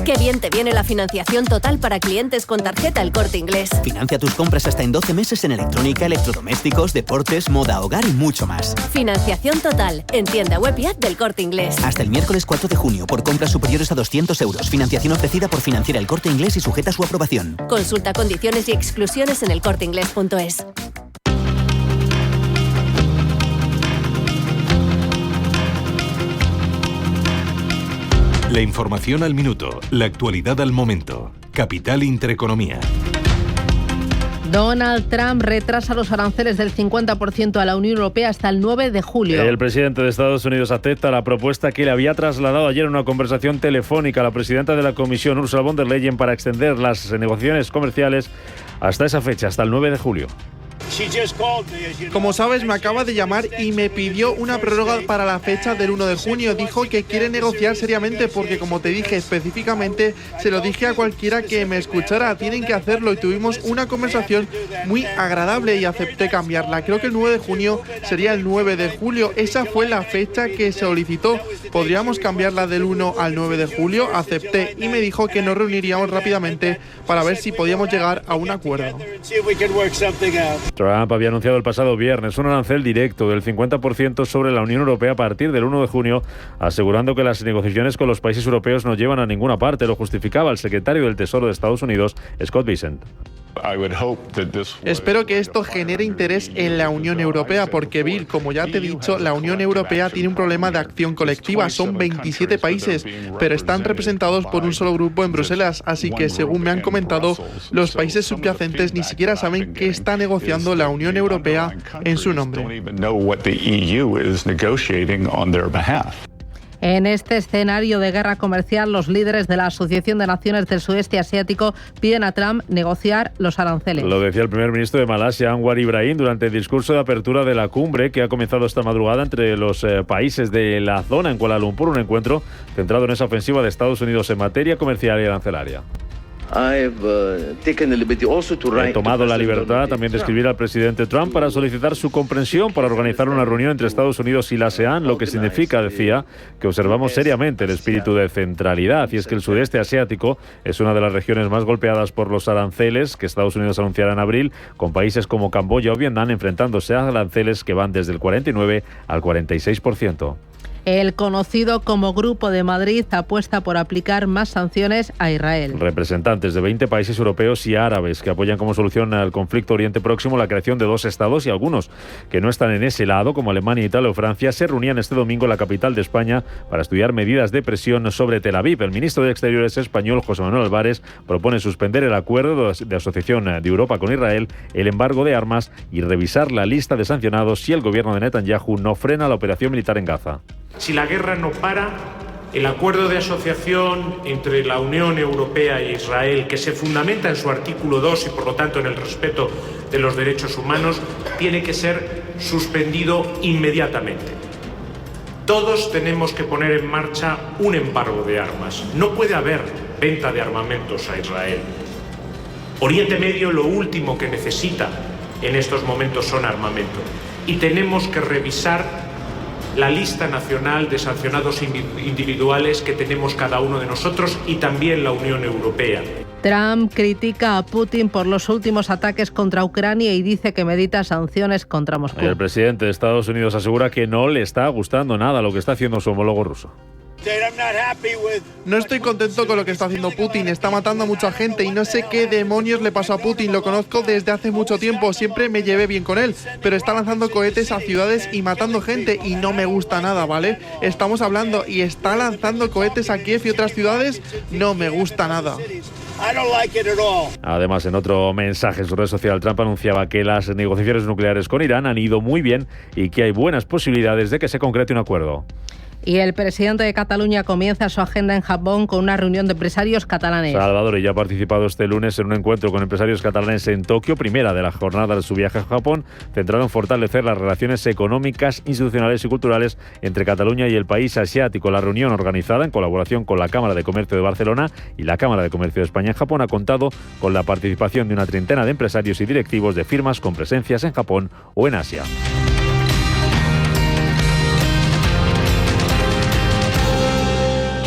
Speaker 16: Qué bien te viene la financiación total para clientes con tarjeta El Corte Inglés.
Speaker 17: Financia tus compras hasta en 12 meses en electrónica, electrodomésticos, deportes, moda, hogar y mucho más.
Speaker 16: Financiación total en tienda web y app del Corte Inglés.
Speaker 17: Hasta el miércoles 4 de junio por compras superiores a 200 euros. Financiación ofrecida por Financiera El Corte Inglés y sujeta a su aprobación.
Speaker 16: Consulta condiciones y exclusiones en elcorteinglés.es.
Speaker 2: La información al minuto, la actualidad al momento. Capital Intereconomía.
Speaker 1: Donald Trump retrasa los aranceles del 50% a la Unión Europea hasta el 9 de julio.
Speaker 4: El presidente de Estados Unidos acepta la propuesta que le había trasladado ayer en una conversación telefónica a la presidenta de la Comisión, Ursula von der Leyen, para extender las negociaciones comerciales hasta esa fecha, hasta el 9 de julio.
Speaker 5: Como sabes, me acaba de llamar y me pidió una prórroga para la fecha del 1 de junio. Dijo que quiere negociar seriamente porque, como te dije específicamente, se lo dije a cualquiera que me escuchara. Tienen que hacerlo y tuvimos una conversación muy agradable y acepté cambiarla. Creo que el 9 de junio sería el 9 de julio. Esa fue la fecha que solicitó. ¿Podríamos cambiarla del 1 al 9 de julio? Acepté y me dijo que nos reuniríamos rápidamente para ver si podíamos llegar a un acuerdo.
Speaker 4: Trump había anunciado el pasado viernes un arancel directo del 50% sobre la Unión Europea a partir del 1 de junio, asegurando que las negociaciones con los países europeos no llevan a ninguna parte. Lo justificaba el secretario del Tesoro de Estados Unidos, Scott Bessent.
Speaker 5: Espero que esto genere interés en la Unión Europea porque, Bill, como ya te he dicho, la Unión Europea tiene un problema de acción colectiva. Son 27 países, pero están representados por un solo grupo en Bruselas. Así que, según me han comentado, los países subyacentes ni siquiera saben qué está negociando la Unión Europea en su nombre.
Speaker 1: En este escenario de guerra comercial, los líderes de la Asociación de Naciones del Sudeste Asiático piden a Trump negociar los aranceles.
Speaker 4: Lo decía el primer ministro de Malasia, Anwar Ibrahim, durante el discurso de apertura de la cumbre que ha comenzado esta madrugada entre los países de la zona en Kuala Lumpur, un encuentro centrado en esa ofensiva de Estados Unidos en materia comercial y arancelaria. He tomado la libertad también de escribir al presidente Trump para solicitar su comprensión para organizar una reunión entre Estados Unidos y la ASEAN, lo que significa, decía, que observamos seriamente el espíritu de centralidad, y es que el sudeste asiático es una de las regiones más golpeadas por los aranceles que Estados Unidos anunciará en abril, con países como Camboya o Vietnam enfrentándose a aranceles que van desde el 49 al 46%.
Speaker 1: El conocido como Grupo de Madrid apuesta por aplicar más sanciones a Israel.
Speaker 4: Representantes de 20 países europeos y árabes que apoyan como solución al conflicto Oriente Próximo la creación de 2 estados, y algunos que no están en ese lado, como Alemania, Italia o Francia, se reunían este domingo en la capital de España para estudiar medidas de presión sobre Tel Aviv. El ministro de Exteriores español, José Manuel Álvarez, propone suspender el acuerdo de asociación de Europa con Israel, el embargo de armas y revisar la lista de sancionados si el gobierno de Netanyahu no frena la operación militar en Gaza.
Speaker 6: Si la guerra no para, el acuerdo de asociación entre la Unión Europea e Israel, que se fundamenta en su artículo 2 y por lo tanto en el respeto de los derechos humanos, tiene que ser suspendido inmediatamente. Todos tenemos que poner en marcha un embargo de armas. No puede haber venta de armamentos a Israel. Oriente Medio lo último que necesita en estos momentos son armamentos. Y tenemos que revisar la lista nacional de sancionados individuales que tenemos cada uno de nosotros y también la Unión Europea.
Speaker 1: Trump critica a Putin por los últimos ataques contra Ucrania y dice que medita sanciones contra Moscú.
Speaker 4: El presidente de Estados Unidos asegura que no le está gustando nada lo que está haciendo su homólogo ruso.
Speaker 5: No estoy contento con lo que está haciendo Putin, está matando a mucha gente y no sé qué demonios le pasó a Putin, lo conozco desde hace mucho tiempo, siempre me llevé bien con él, pero está lanzando cohetes a ciudades y matando gente y no me gusta nada, ¿vale? Estamos hablando y está lanzando cohetes a Kiev y otras ciudades, no me gusta nada.
Speaker 4: Además, en otro mensaje en su red social, Trump anunciaba que las negociaciones nucleares con Irán han ido muy bien y que hay buenas posibilidades de que se concrete un acuerdo.
Speaker 1: Y el presidente de Cataluña comienza su agenda en Japón con una reunión de empresarios catalanes.
Speaker 4: Salvador ya ha participado este lunes en un encuentro con empresarios catalanes en Tokio, primera de la jornada de su viaje a Japón, centrado en fortalecer las relaciones económicas, institucionales y culturales entre Cataluña y el país asiático. La reunión, organizada en colaboración con la Cámara de Comercio de Barcelona y la Cámara de Comercio de España en Japón, ha contado con la participación de una treintena de empresarios y directivos de firmas con presencias en Japón o en Asia.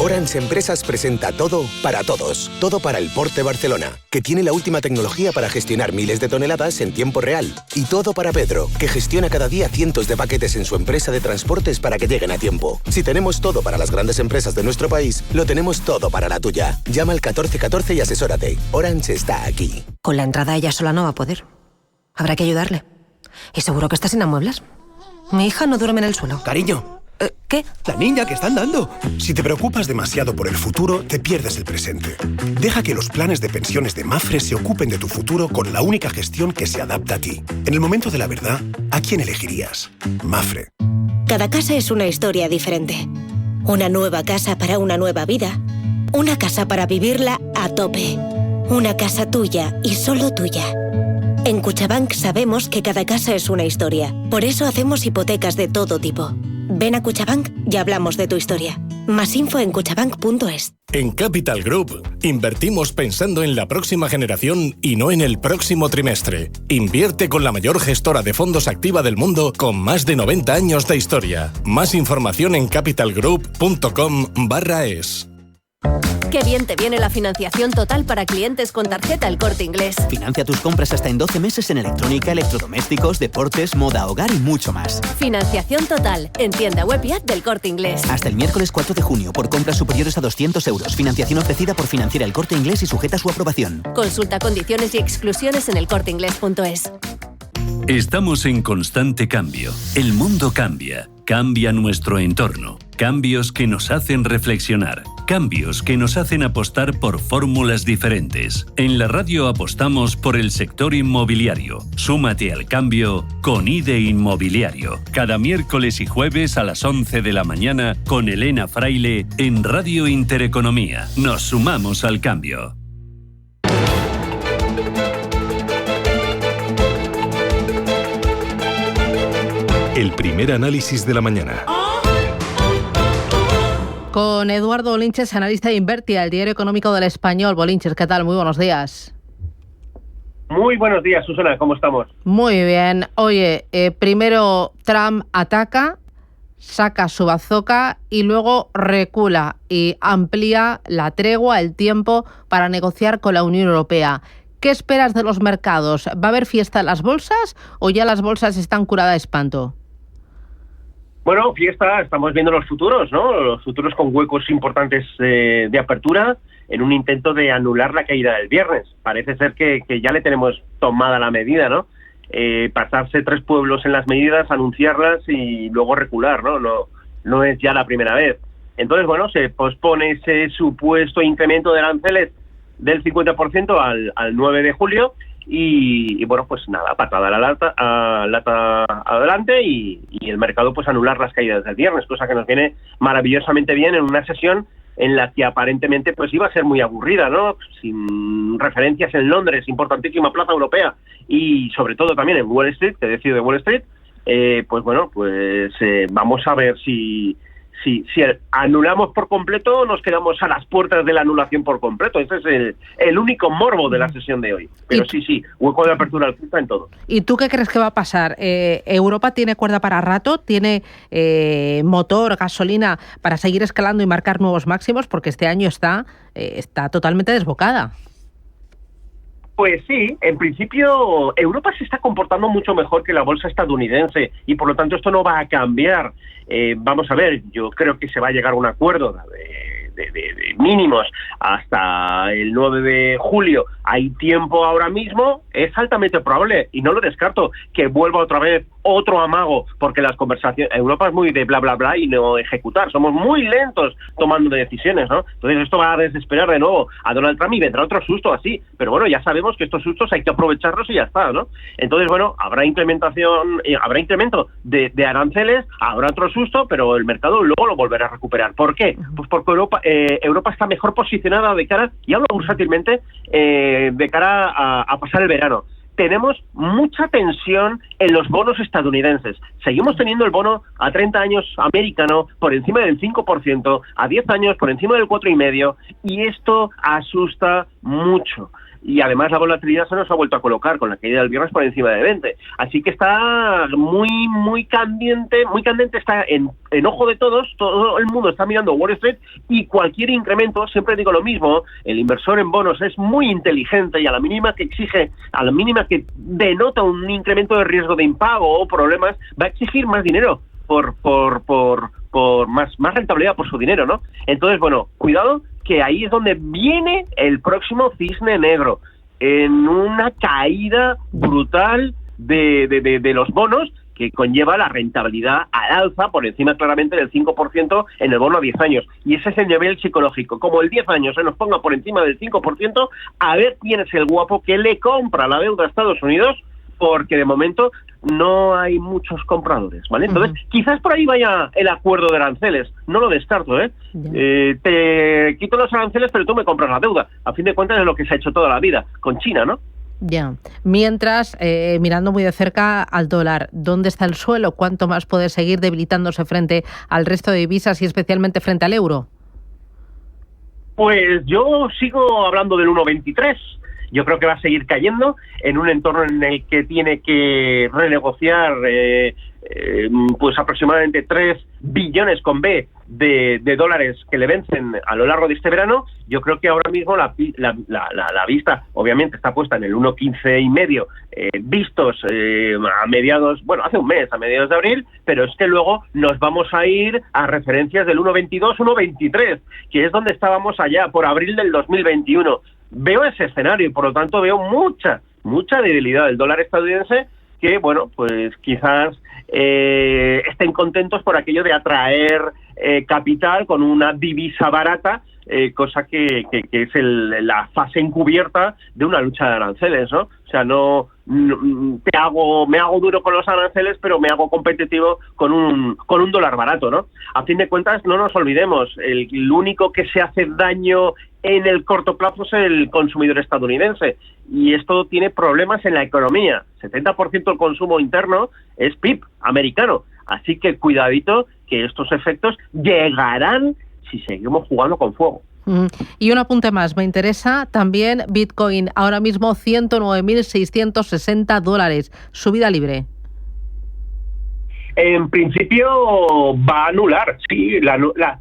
Speaker 9: Orange Empresas presenta Todo para Todos. Todo para el Port de Barcelona, que tiene la última tecnología para gestionar miles de toneladas en tiempo real. Y Todo para Pedro, que gestiona cada día cientos de paquetes en su empresa de transportes para que lleguen a tiempo. Si tenemos todo para las grandes empresas de nuestro país, lo tenemos todo para la tuya. Llama al 1414 y asesórate. Orange está aquí.
Speaker 18: Con la entrada ella sola no va a poder. Habrá que ayudarle. Y seguro que está sin amuebles. Mi hija no duerme en el suelo.
Speaker 19: Cariño.
Speaker 18: ¿Qué?
Speaker 19: La niña que están dando. Si te preocupas demasiado por el futuro, te pierdes el presente. Deja que los planes de pensiones de Mapfre se ocupen de tu futuro con la única gestión que se adapta a ti. En el momento de la verdad, ¿a quién elegirías? Mapfre.
Speaker 14: Cada casa es una historia diferente. Una nueva casa para una nueva vida. Una casa para vivirla a tope. Una casa tuya y solo tuya. En Cuchabank sabemos que cada casa es una historia. Por eso hacemos hipotecas de todo tipo. Ven a Cuchabank y hablamos de tu historia. Más info en cuchabank.es.
Speaker 20: En Capital Group invertimos pensando en la próxima generación y no en el próximo trimestre. Invierte con la mayor gestora de fondos activa del mundo con más de 90 años de historia. Más información en capitalgroup.com/es.
Speaker 16: Qué bien te viene la financiación total para clientes con tarjeta El Corte Inglés.
Speaker 17: Financia tus compras hasta en 12 meses en electrónica, electrodomésticos, deportes, moda, hogar y mucho más.
Speaker 16: Financiación total en tienda web y app del Corte Inglés.
Speaker 17: Hasta el miércoles 4 de junio por compras superiores a 200 euros. Financiación ofrecida por Financiera El Corte Inglés y sujeta a su aprobación.
Speaker 16: Consulta condiciones y exclusiones en elcorteinglés.es.
Speaker 7: Estamos en constante cambio. El mundo cambia. Cambia nuestro entorno. Cambios que nos hacen reflexionar. Cambios que nos hacen apostar por fórmulas diferentes. En la radio apostamos por el sector inmobiliario. Súmate al cambio con IDE Inmobiliario. Cada miércoles y jueves a las 11 de la mañana con Elena Fraile en Radio Intereconomía. Nos sumamos al cambio.
Speaker 2: El primer análisis de la mañana.
Speaker 1: Con Eduardo Bolinches, analista de Invertia, el diario económico del Español. Bolinches, ¿qué tal? Muy buenos días.
Speaker 21: Muy buenos días, Susana, ¿cómo estamos?
Speaker 1: Muy bien. Oye, primero Trump ataca, saca su bazooka y luego recula y amplía la tregua, el tiempo para negociar con la Unión Europea. ¿Qué esperas de los mercados? ¿Va a haber fiesta en las bolsas o ya las bolsas están curadas de espanto?
Speaker 21: Bueno, fiesta, estamos viendo los futuros, ¿no? Los futuros con huecos importantes de apertura en un intento de anular la caída del viernes. Parece ser que ya le tenemos tomada la medida, ¿no? Pasarse 3 pueblos en las medidas, anunciarlas y luego recular, ¿no? No es ya la primera vez. Entonces, bueno, se pospone ese supuesto incremento de aranceles del 50% al 9 de julio y bueno, pues nada, patada a la lata adelante y el mercado pues anular las caídas del viernes, cosa que nos viene maravillosamente bien en una sesión en la que aparentemente pues iba a ser muy aburrida, ¿no? Sin referencias en Londres, importantísima plaza europea, y sobre todo también en Wall Street, que decido de Wall Street, pues bueno, pues vamos a ver si anulamos por completo o nos quedamos a las puertas de la anulación por completo. Ese es el único morbo de la sesión de hoy. Pero sí, hueco de apertura alcista en todo.
Speaker 1: ¿Y tú qué crees que va a pasar? ¿Europa tiene cuerda para rato? ¿Tiene motor, gasolina para seguir escalando y marcar nuevos máximos? Porque este año está totalmente desbocada.
Speaker 21: Pues sí, en principio Europa se está comportando mucho mejor que la bolsa estadounidense y por lo tanto esto no va a cambiar. Vamos a ver, yo creo que se va a llegar a un acuerdo de mínimos hasta el 9 de julio. Hay tiempo ahora mismo, es altamente probable, y no lo descarto, que vuelva otra vez otro amago, porque las conversaciones, Europa es muy de bla bla bla y no ejecutar, somos muy lentos tomando decisiones, ¿no? Entonces esto va a desesperar de nuevo a Donald Trump y vendrá otro susto así, pero bueno, ya sabemos que estos sustos hay que aprovecharlos y ya está, ¿no? Entonces bueno, habrá incremento de aranceles, habrá otro susto, pero el mercado luego lo volverá a recuperar. ¿Por qué? Pues porque Europa está mejor posicionada de cara, y hablo bursátilmente, de cara a pasar el verano. Tenemos mucha tensión en los bonos estadounidenses. Seguimos teniendo el bono a 30 años americano por encima del 5%, a 10 años por encima del 4,5%, y esto asusta mucho. Y además la volatilidad se nos ha vuelto a colocar con la caída del viernes por encima de 20. Así que está muy candente, está en ojo de todos, todo el mundo está mirando Wall Street y cualquier incremento, siempre digo lo mismo, el inversor en bonos es muy inteligente y a la mínima que denota un incremento de riesgo de impago o problemas, va a exigir más dinero por más rentabilidad por su dinero, ¿no? Entonces, bueno, cuidado, que ahí es donde viene el próximo cisne negro, en una caída brutal de los bonos que conlleva la rentabilidad al alza por encima claramente del 5% en el bono a 10 años. Y ese es el nivel psicológico. Como el 10 años se nos ponga por encima del 5%, a ver quién es el guapo que le compra la deuda a Estados Unidos, porque de momento no hay muchos compradores, ¿vale? Entonces, quizás por ahí vaya el acuerdo de aranceles, no lo descarto, ¿eh? Te quito los aranceles, pero tú me compras la deuda. A fin de cuentas es lo que se ha hecho toda la vida, con China, ¿no?
Speaker 1: Ya. Mientras, mirando muy de cerca al dólar, ¿dónde está el suelo? ¿Cuánto más puede seguir debilitándose frente al resto de divisas y especialmente frente al euro?
Speaker 21: Pues yo sigo hablando del 1,23. Yo creo que va a seguir cayendo en un entorno en el que tiene que renegociar pues aproximadamente 3 billones con B de dólares que le vencen a lo largo de este verano, yo creo que ahora mismo la vista obviamente está puesta en el 1,15,5, vistos a mediados, bueno, hace un mes, a mediados de abril, pero es que luego nos vamos a ir a referencias del 1,22, 1,23, que es donde estábamos allá por abril del 2021. Veo ese escenario y por lo tanto veo mucha debilidad del dólar estadounidense, que, bueno, pues quizás estén contentos por aquello de atraer capital con una divisa barata, cosa que es la fase encubierta de una lucha de aranceles, ¿no? O sea, me hago duro con los aranceles, pero me hago competitivo con un dólar barato, ¿no? A fin de cuentas, no nos olvidemos, el único que se hace daño en el corto plazo es el consumidor estadounidense, y esto tiene problemas en la economía. 70% del consumo interno es PIB americano, así que cuidadito, que estos efectos llegarán si seguimos jugando con fuego.
Speaker 1: Y un apunte más, me interesa también Bitcoin, ahora mismo $109.660, subida libre. En principio va a anular, sí, la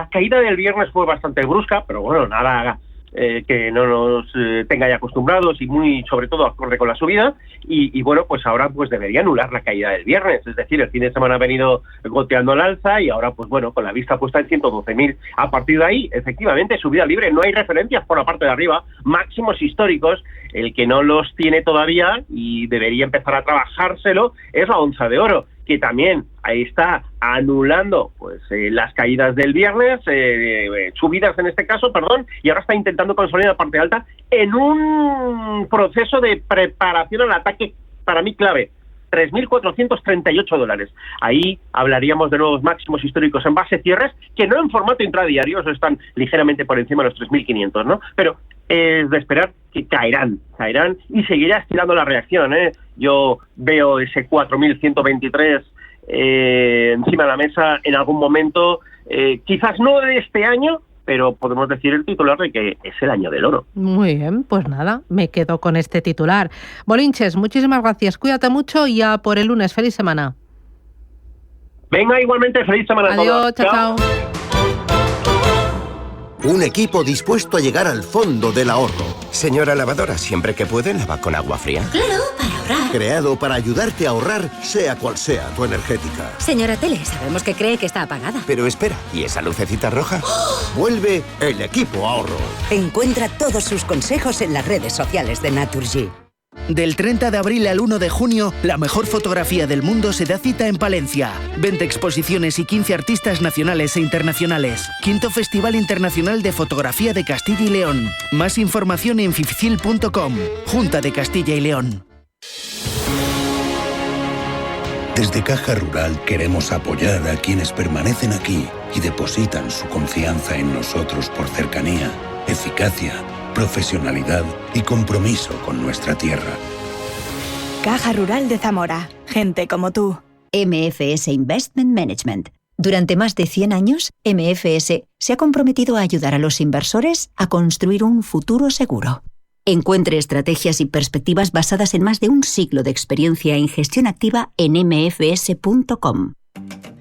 Speaker 1: caída del viernes fue bastante brusca, pero bueno, nada que no nos tenga ya acostumbrados, y muy sobre todo acorde con la subida, y bueno, pues ahora pues debería anular la caída del viernes, es decir, el fin de semana ha venido goteando al alza y ahora pues bueno, con la vista puesta en 112.000. A partir de ahí, efectivamente, subida libre, no hay referencias por la parte de arriba, máximos históricos. El que no los tiene todavía y debería empezar a trabajárselo es la onza de oro, que también ahí está anulando pues las caídas del viernes, subidas en este caso, y ahora está intentando consolidar la parte alta en un proceso de preparación al ataque, para mí clave, $3.438. Ahí hablaríamos de nuevos máximos históricos en base cierres, que no en formato intradiario, eso están ligeramente por encima de los 3.500, ¿no? Pero es de esperar que caerán y seguirá estirando la reacción, ¿eh? Yo veo ese 4.123 encima de la mesa en algún momento, quizás no de este año, pero podemos decir el titular de que es el año del oro. Muy bien, pues nada, me quedo con este titular. Bolinches, muchísimas gracias, cuídate mucho y ya por el lunes. Feliz semana.
Speaker 21: Venga, igualmente, feliz semana a todos.
Speaker 1: Adiós, chao.
Speaker 13: Un equipo dispuesto a llegar al fondo del ahorro. Señora lavadora, siempre que puede, lava con agua fría.
Speaker 14: Claro, para ahorrar.
Speaker 13: Creado para ayudarte a ahorrar, sea cual sea tu energética.
Speaker 14: Señora Tele, sabemos que cree que está apagada.
Speaker 13: Pero espera, ¿y esa lucecita roja? Vuelve el equipo ahorro.
Speaker 15: Encuentra todos sus consejos en las redes sociales de Naturgy.
Speaker 3: Del 30 de abril al 1 de junio, la mejor fotografía del mundo se da cita en Palencia. 20 exposiciones y 15 artistas nacionales e internacionales. 5º Festival Internacional de Fotografía de Castilla y León. Más información en fifcil.com. Junta de Castilla y León.
Speaker 22: Desde Caja Rural queremos apoyar a quienes permanecen aquí y depositan su confianza en nosotros por cercanía, eficacia, profesionalidad y compromiso con nuestra tierra.
Speaker 23: Caja Rural de Zamora. Gente como tú.
Speaker 24: MFS Investment Management. Durante más de 100 años, MFS se ha comprometido a ayudar a los inversores a construir un futuro seguro. Encuentre estrategias y perspectivas basadas en más de un siglo de experiencia en gestión activa en mfs.com.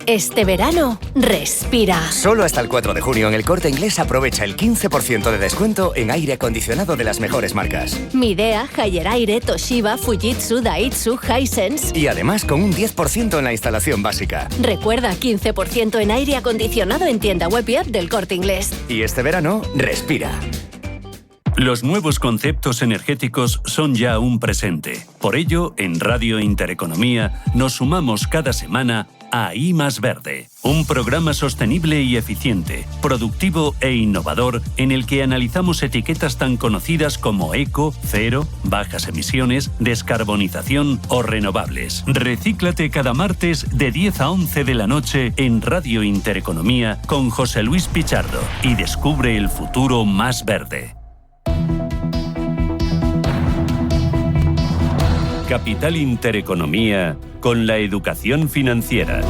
Speaker 16: Este verano, respira.
Speaker 25: Solo hasta el 4 de junio en El Corte Inglés aprovecha el 15% de descuento en aire acondicionado de las mejores marcas.
Speaker 16: Midea, Haier Aire, Toshiba, Fujitsu, Daitsu, Hisense.
Speaker 25: Y además con un 10% en la instalación básica.
Speaker 16: Recuerda, 15% en aire acondicionado en tienda web y app del Corte Inglés.
Speaker 25: Y este verano, respira.
Speaker 7: Los nuevos conceptos energéticos son ya un presente. Por ello, en Radio Intereconomía nos sumamos cada semana a I Más Verde, un programa sostenible y eficiente, productivo e innovador en el que analizamos etiquetas tan conocidas como eco, cero, bajas emisiones, descarbonización o renovables. Recíclate cada martes de 10 a 11 de la noche en Radio Intereconomía con José Luis Pichardo y descubre el futuro más verde. Capital Intereconomía con la educación financiera.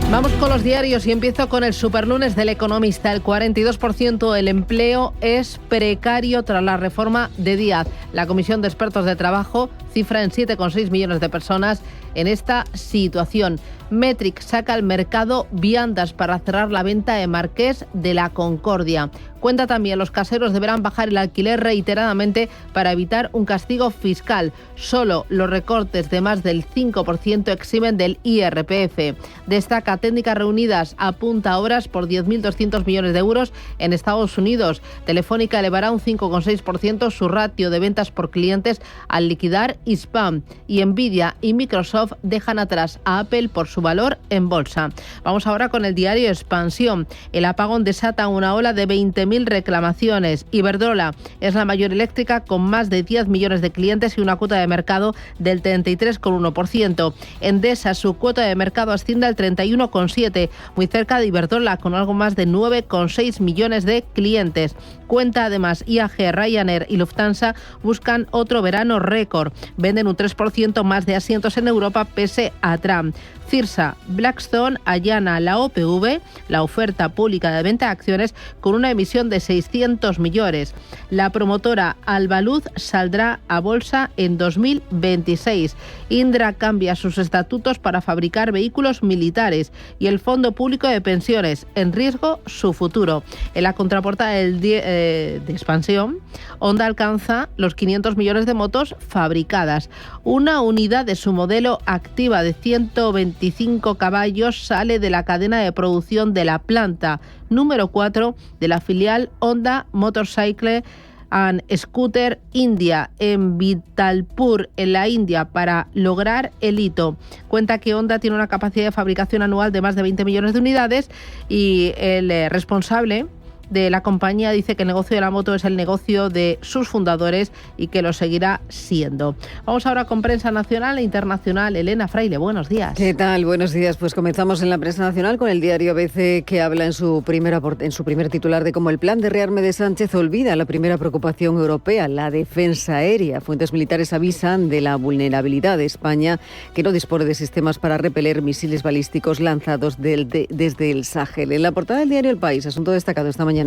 Speaker 1: Vamos con los diarios y empiezo con el superlunes del Economista. El 42% del empleo es precario tras la reforma de Díaz. La Comisión de Expertos de Trabajo cifra en 7,6 millones de personas en esta situación. Metric saca al mercado viandas para cerrar la venta de Marqués de la Concordia. Cuenta también, los caseros deberán bajar el alquiler reiteradamente para evitar un castigo fiscal. Solo los recortes de más del 5% eximen del IRPF. Destaca, Técnicas Reunidas apunta a obras por 10.200 millones de euros en Estados Unidos. Telefónica elevará un 5,6% su ratio de ventas por clientes al liquidar Hispam. Y Nvidia y Microsoft dejan atrás a Apple por su valor en bolsa. Vamos ahora con el diario Expansión. El apagón desata una ola de 20.000 reclamaciones. Iberdrola es la mayor eléctrica con más de 10 millones de clientes y una cuota de mercado del 33,1%. Endesa, su cuota de mercado asciende al 31,7%, muy cerca de Iberdrola, con algo más de 9,6 millones de clientes. Cuenta además, IAG, Ryanair y Lufthansa buscan otro verano récord. Venden un 3% más de asientos en Europa pese a Trump. Cirsa, Blackstone allana la OPV, la oferta pública de venta de acciones, con una emisión de 600 millones. La promotora Albaluz saldrá a bolsa en 2026. Indra cambia sus estatutos para fabricar vehículos militares y el Fondo Público de Pensiones, en riesgo su futuro. En la contraportada de Expansión, Honda alcanza los 500 millones de motos fabricadas. Una unidad de su modelo Activa de 125 caballos sale de la cadena de producción de la planta número 4 de la filial Honda Motorcycle and Scooter India en Vitalpur, en la India, para lograr el hito. Cuenta que Honda tiene una capacidad de fabricación anual de más de 20 millones de unidades y el responsable de la compañía dice que el negocio de la moto es el negocio de sus fundadores y que lo seguirá siendo. Vamos ahora con prensa nacional e internacional. Elena Fraile, buenos días.
Speaker 6: ¿Qué tal? Buenos días. Pues comenzamos en la prensa nacional con el diario ABC, que habla en su primer titular de cómo el plan de rearme de Sánchez olvida la primera preocupación europea, la defensa aérea. Fuentes militares avisan de la vulnerabilidad de España, que no dispone de sistemas para repeler misiles balísticos lanzados desde el Sahel. En la portada del diario El País, asunto destacado esta mañana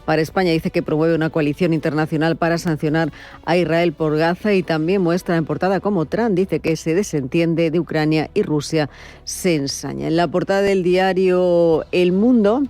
Speaker 6: para España, dice que promueve una coalición internacional para sancionar a Israel por Gaza, y también muestra en portada cómo Trump dice que se desentiende de Ucrania y Rusia se ensaña. En la portada del diario El Mundo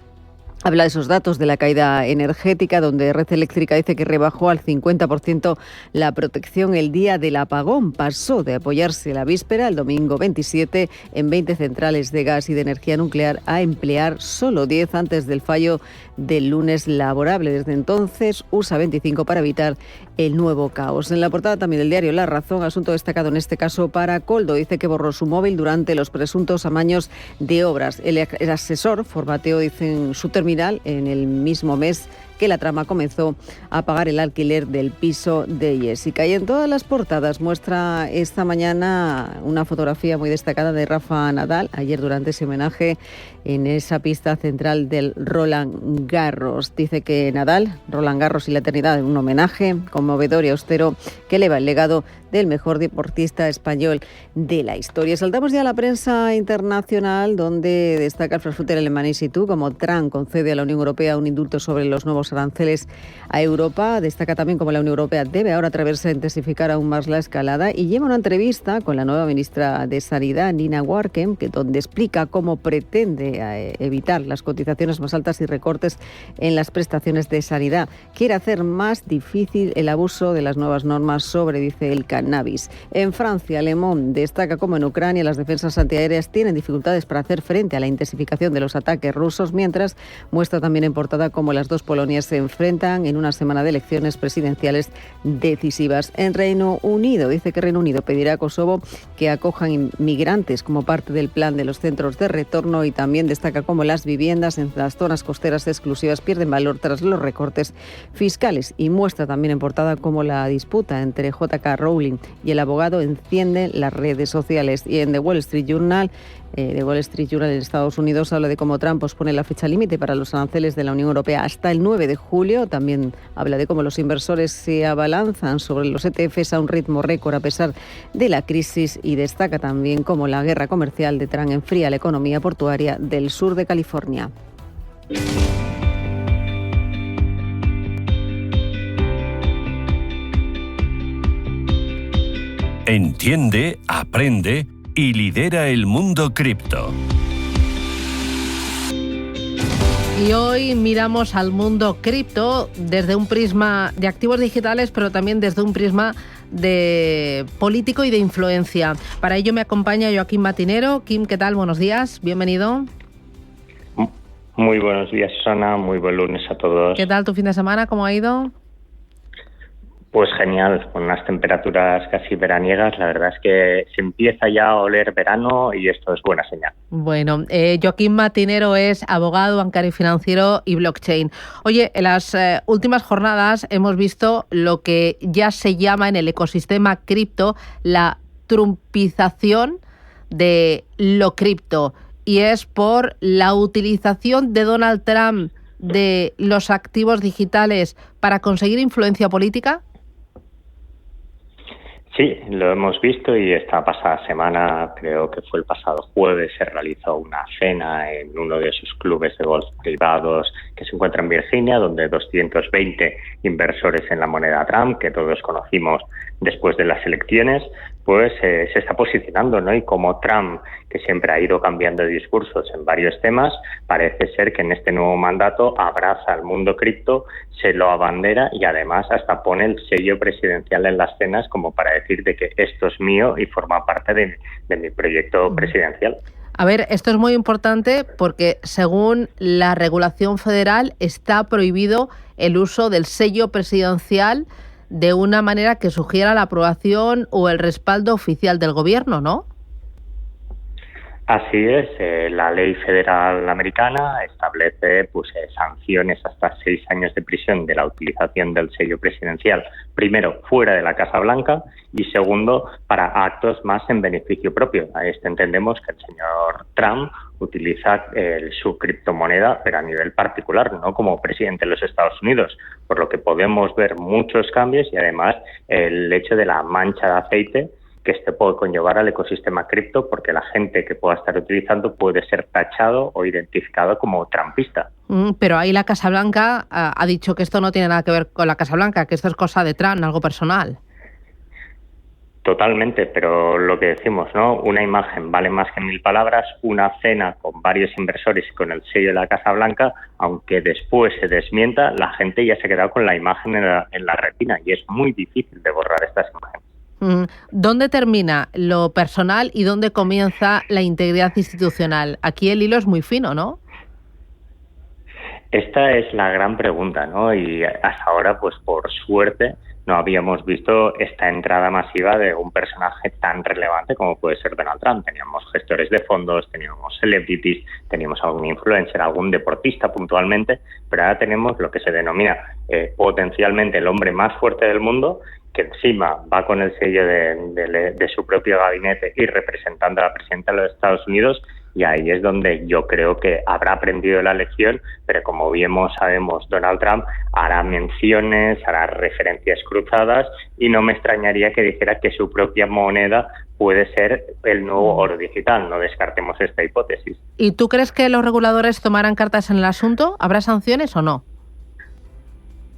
Speaker 6: habla de esos datos de la caída energética, donde Red Eléctrica dice que rebajó al 50% la protección el día del apagón. Pasó de apoyarse la víspera, el domingo 27, en 20 centrales de gas y de energía nuclear, a emplear solo 10 antes del fallo del lunes laborable. Desde entonces usa 25 para evitar el nuevo caos. En la portada también del diario La Razón, asunto destacado en este caso para Coldo. Dice que borró su móvil durante los presuntos amaños de obras. El asesor formateó, dicen, su terminal en el mismo mes que la trama comenzó a pagar el alquiler del piso de Jessica. Y en todas las portadas muestra esta mañana una fotografía muy destacada de Rafa Nadal, ayer durante ese homenaje en esa pista central del Roland Garros. Dice que Nadal, Roland Garros y la eternidad, un homenaje conmovedor y austero que eleva el legado del mejor deportista español de la historia. Saltamos ya a la prensa internacional, donde destaca el Frankfurter Allgemeine Zeitung como Trump concede a la Unión Europea un indulto sobre los nuevos aranceles a Europa. Destaca también cómo la Unión Europea debe ahora atreverse a intensificar aún más la escalada, y lleva una entrevista con la nueva ministra de Sanidad, Nina Warken, donde explica cómo pretende evitar las cotizaciones más altas y recortes en las prestaciones de sanidad. Quiere hacer más difícil el abuso de las nuevas normas sobre, dice, el cannabis. En Francia, Le Monde destaca cómo en Ucrania las defensas antiaéreas tienen dificultades para hacer frente a la intensificación de los ataques rusos, mientras muestra también en portada cómo las dos Polonias se enfrentan en una semana de elecciones presidenciales decisivas. En Reino Unido, dice que Reino Unido pedirá a Kosovo que acojan inmigrantes como parte del plan de los centros de retorno, y también destaca cómo las viviendas en las zonas costeras exclusivas pierden valor tras los recortes fiscales, y muestra también en portada cómo la disputa entre J.K. Rowling y el abogado enciende las redes sociales. Y en The Wall Street Journal en Estados Unidos habla de cómo Trump pospone la fecha límite para los aranceles de la Unión Europea hasta el 9 9 de julio. También habla de cómo los inversores se abalanzan sobre los ETFs a un ritmo récord a pesar de la crisis, y destaca también cómo la guerra comercial de Trump enfría la economía portuaria del sur de California.
Speaker 7: Entiende, aprende y lidera el mundo cripto.
Speaker 1: Y hoy miramos al mundo cripto desde un prisma de activos digitales, pero también desde un prisma de político y de influencia. Para ello me acompaña Joaquín Matinero. Kim, ¿qué tal? Buenos días, bienvenido.
Speaker 5: Muy buenos días, Susana. Muy buen lunes a todos.
Speaker 1: ¿Qué tal tu fin de semana? ¿Cómo ha ido?
Speaker 5: Pues genial, con unas temperaturas casi veraniegas. La verdad es que se empieza ya a oler verano y esto es buena señal.
Speaker 1: Bueno, Joaquín Matinero es abogado, bancario y financiero y blockchain. Oye, en las últimas jornadas hemos visto lo que ya se llama en el ecosistema cripto la trumpización de lo cripto, y es por la utilización de Donald Trump de los activos digitales para conseguir influencia política.
Speaker 5: Sí, lo hemos visto, y esta pasada semana, creo que fue el pasado jueves, se realizó una cena en uno de sus clubes de golf privados que se encuentra en Virginia, donde 220 inversores en la moneda Trump, que todos conocimos después de las elecciones, pues se está posicionando, ¿no? Y como Trump, que siempre ha ido cambiando de discursos en varios temas, parece ser que en este nuevo mandato abraza al mundo cripto, se lo abandera y además hasta pone el sello presidencial en las cenas como para decir de que esto es mío y forma parte de mi proyecto presidencial.
Speaker 1: A ver, esto es muy importante porque según la regulación federal está prohibido el uso del sello presidencial de una manera que sugiera la aprobación o el respaldo oficial del gobierno, ¿no?
Speaker 5: Así es, la ley federal americana establece sanciones hasta 6 años de prisión de la utilización del sello presidencial, primero fuera de la Casa Blanca y segundo para actos más en beneficio propio. A esto entendemos que el señor Trump utiliza su criptomoneda, pero a nivel particular, no como presidente de los Estados Unidos, por lo que podemos ver muchos cambios y además el hecho de la mancha de aceite que este puede conllevar al ecosistema cripto, porque la gente que pueda estar utilizando puede ser tachado o identificado como trumpista.
Speaker 1: Pero ahí la Casa Blanca ha dicho que esto no tiene nada que ver con la Casa Blanca, que esto es cosa de Trump, algo personal.
Speaker 5: Totalmente, pero lo que decimos, ¿no? Una imagen vale más que 1000 palabras. Una cena con varios inversores y con el sello de la Casa Blanca, aunque después se desmienta, la gente ya se ha quedado con la imagen en la retina y es muy difícil de borrar estas imágenes.
Speaker 1: ¿Dónde termina lo personal y dónde comienza la integridad institucional? Aquí el hilo es muy fino, ¿no?
Speaker 5: Esta es la gran pregunta, ¿no? Y hasta ahora, pues por suerte, no habíamos visto esta entrada masiva de un personaje tan relevante como puede ser Donald Trump. Teníamos gestores de fondos, teníamos celebrities, teníamos algún influencer, algún deportista puntualmente, pero ahora tenemos lo que se denomina potencialmente el hombre más fuerte del mundo, que encima va con el sello de su propio gabinete y representando a la presidenta de los Estados Unidos, y ahí es donde yo creo que habrá aprendido la lección, pero como bien sabemos, Donald Trump hará menciones, hará referencias cruzadas, y no me extrañaría que dijera que su propia moneda puede ser el nuevo oro digital. No descartemos esta hipótesis.
Speaker 1: ¿Y tú crees que los reguladores tomarán cartas en el asunto? ¿Habrá sanciones o no?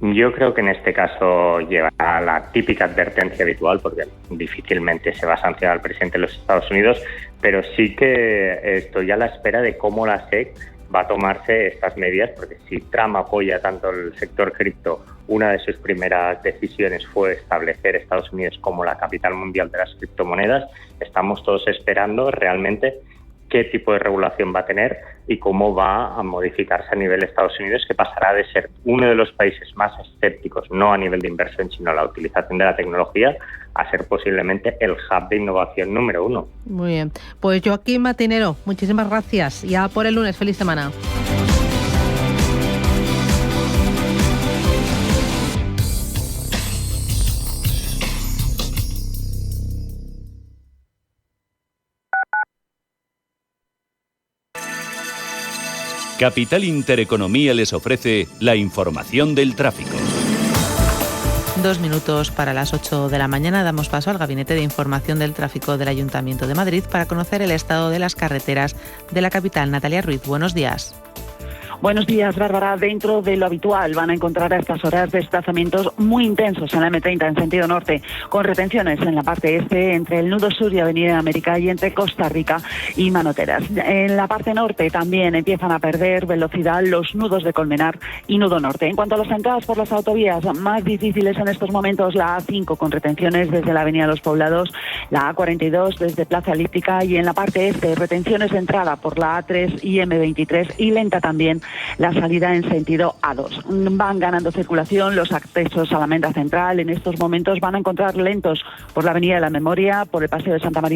Speaker 5: Yo creo que en este caso llevará la típica advertencia habitual, porque difícilmente se va a sancionar al presidente de los Estados Unidos, pero sí que estoy a la espera de cómo la SEC va a tomarse estas medidas, porque si Trump apoya tanto el sector cripto, una de sus primeras decisiones fue establecer Estados Unidos como la capital mundial de las criptomonedas. Estamos todos esperando realmente qué tipo de regulación va a tener y cómo va a modificarse a nivel de Estados Unidos, que pasará de ser uno de los países más escépticos, no a nivel de inversión, sino a la utilización de la tecnología, a ser posiblemente el hub de innovación número 1.
Speaker 1: Muy bien. Pues Joaquín Matinero, muchísimas gracias. Ya por el lunes. Feliz semana.
Speaker 7: Capital Intereconomía les ofrece la información del tráfico.
Speaker 4: 2 minutos para las 8 de la mañana. Damos paso al Gabinete de Información del Tráfico del Ayuntamiento de Madrid para conocer el estado de las carreteras de la capital. Natalia Ruiz, buenos días.
Speaker 8: Buenos días, Bárbara. Dentro de lo habitual van a encontrar a estas horas desplazamientos muy intensos en la M30 en sentido norte, con retenciones en la parte este entre el nudo sur y Avenida América y entre Costa Rica y Manoteras. En la parte norte también empiezan a perder velocidad los nudos de Colmenar y nudo norte. En cuanto a las entradas por las autovías, más difíciles en estos momentos la A5 con retenciones desde la Avenida Los Poblados, la A42 desde Plaza Elíptica y en la parte este retenciones de entrada por la A3 y M23 y lenta también la salida en sentido A2. Van ganando circulación los accesos a la Menda Central. En estos momentos van a encontrar lentos por la Avenida de la Memoria, por el Paseo de Santa María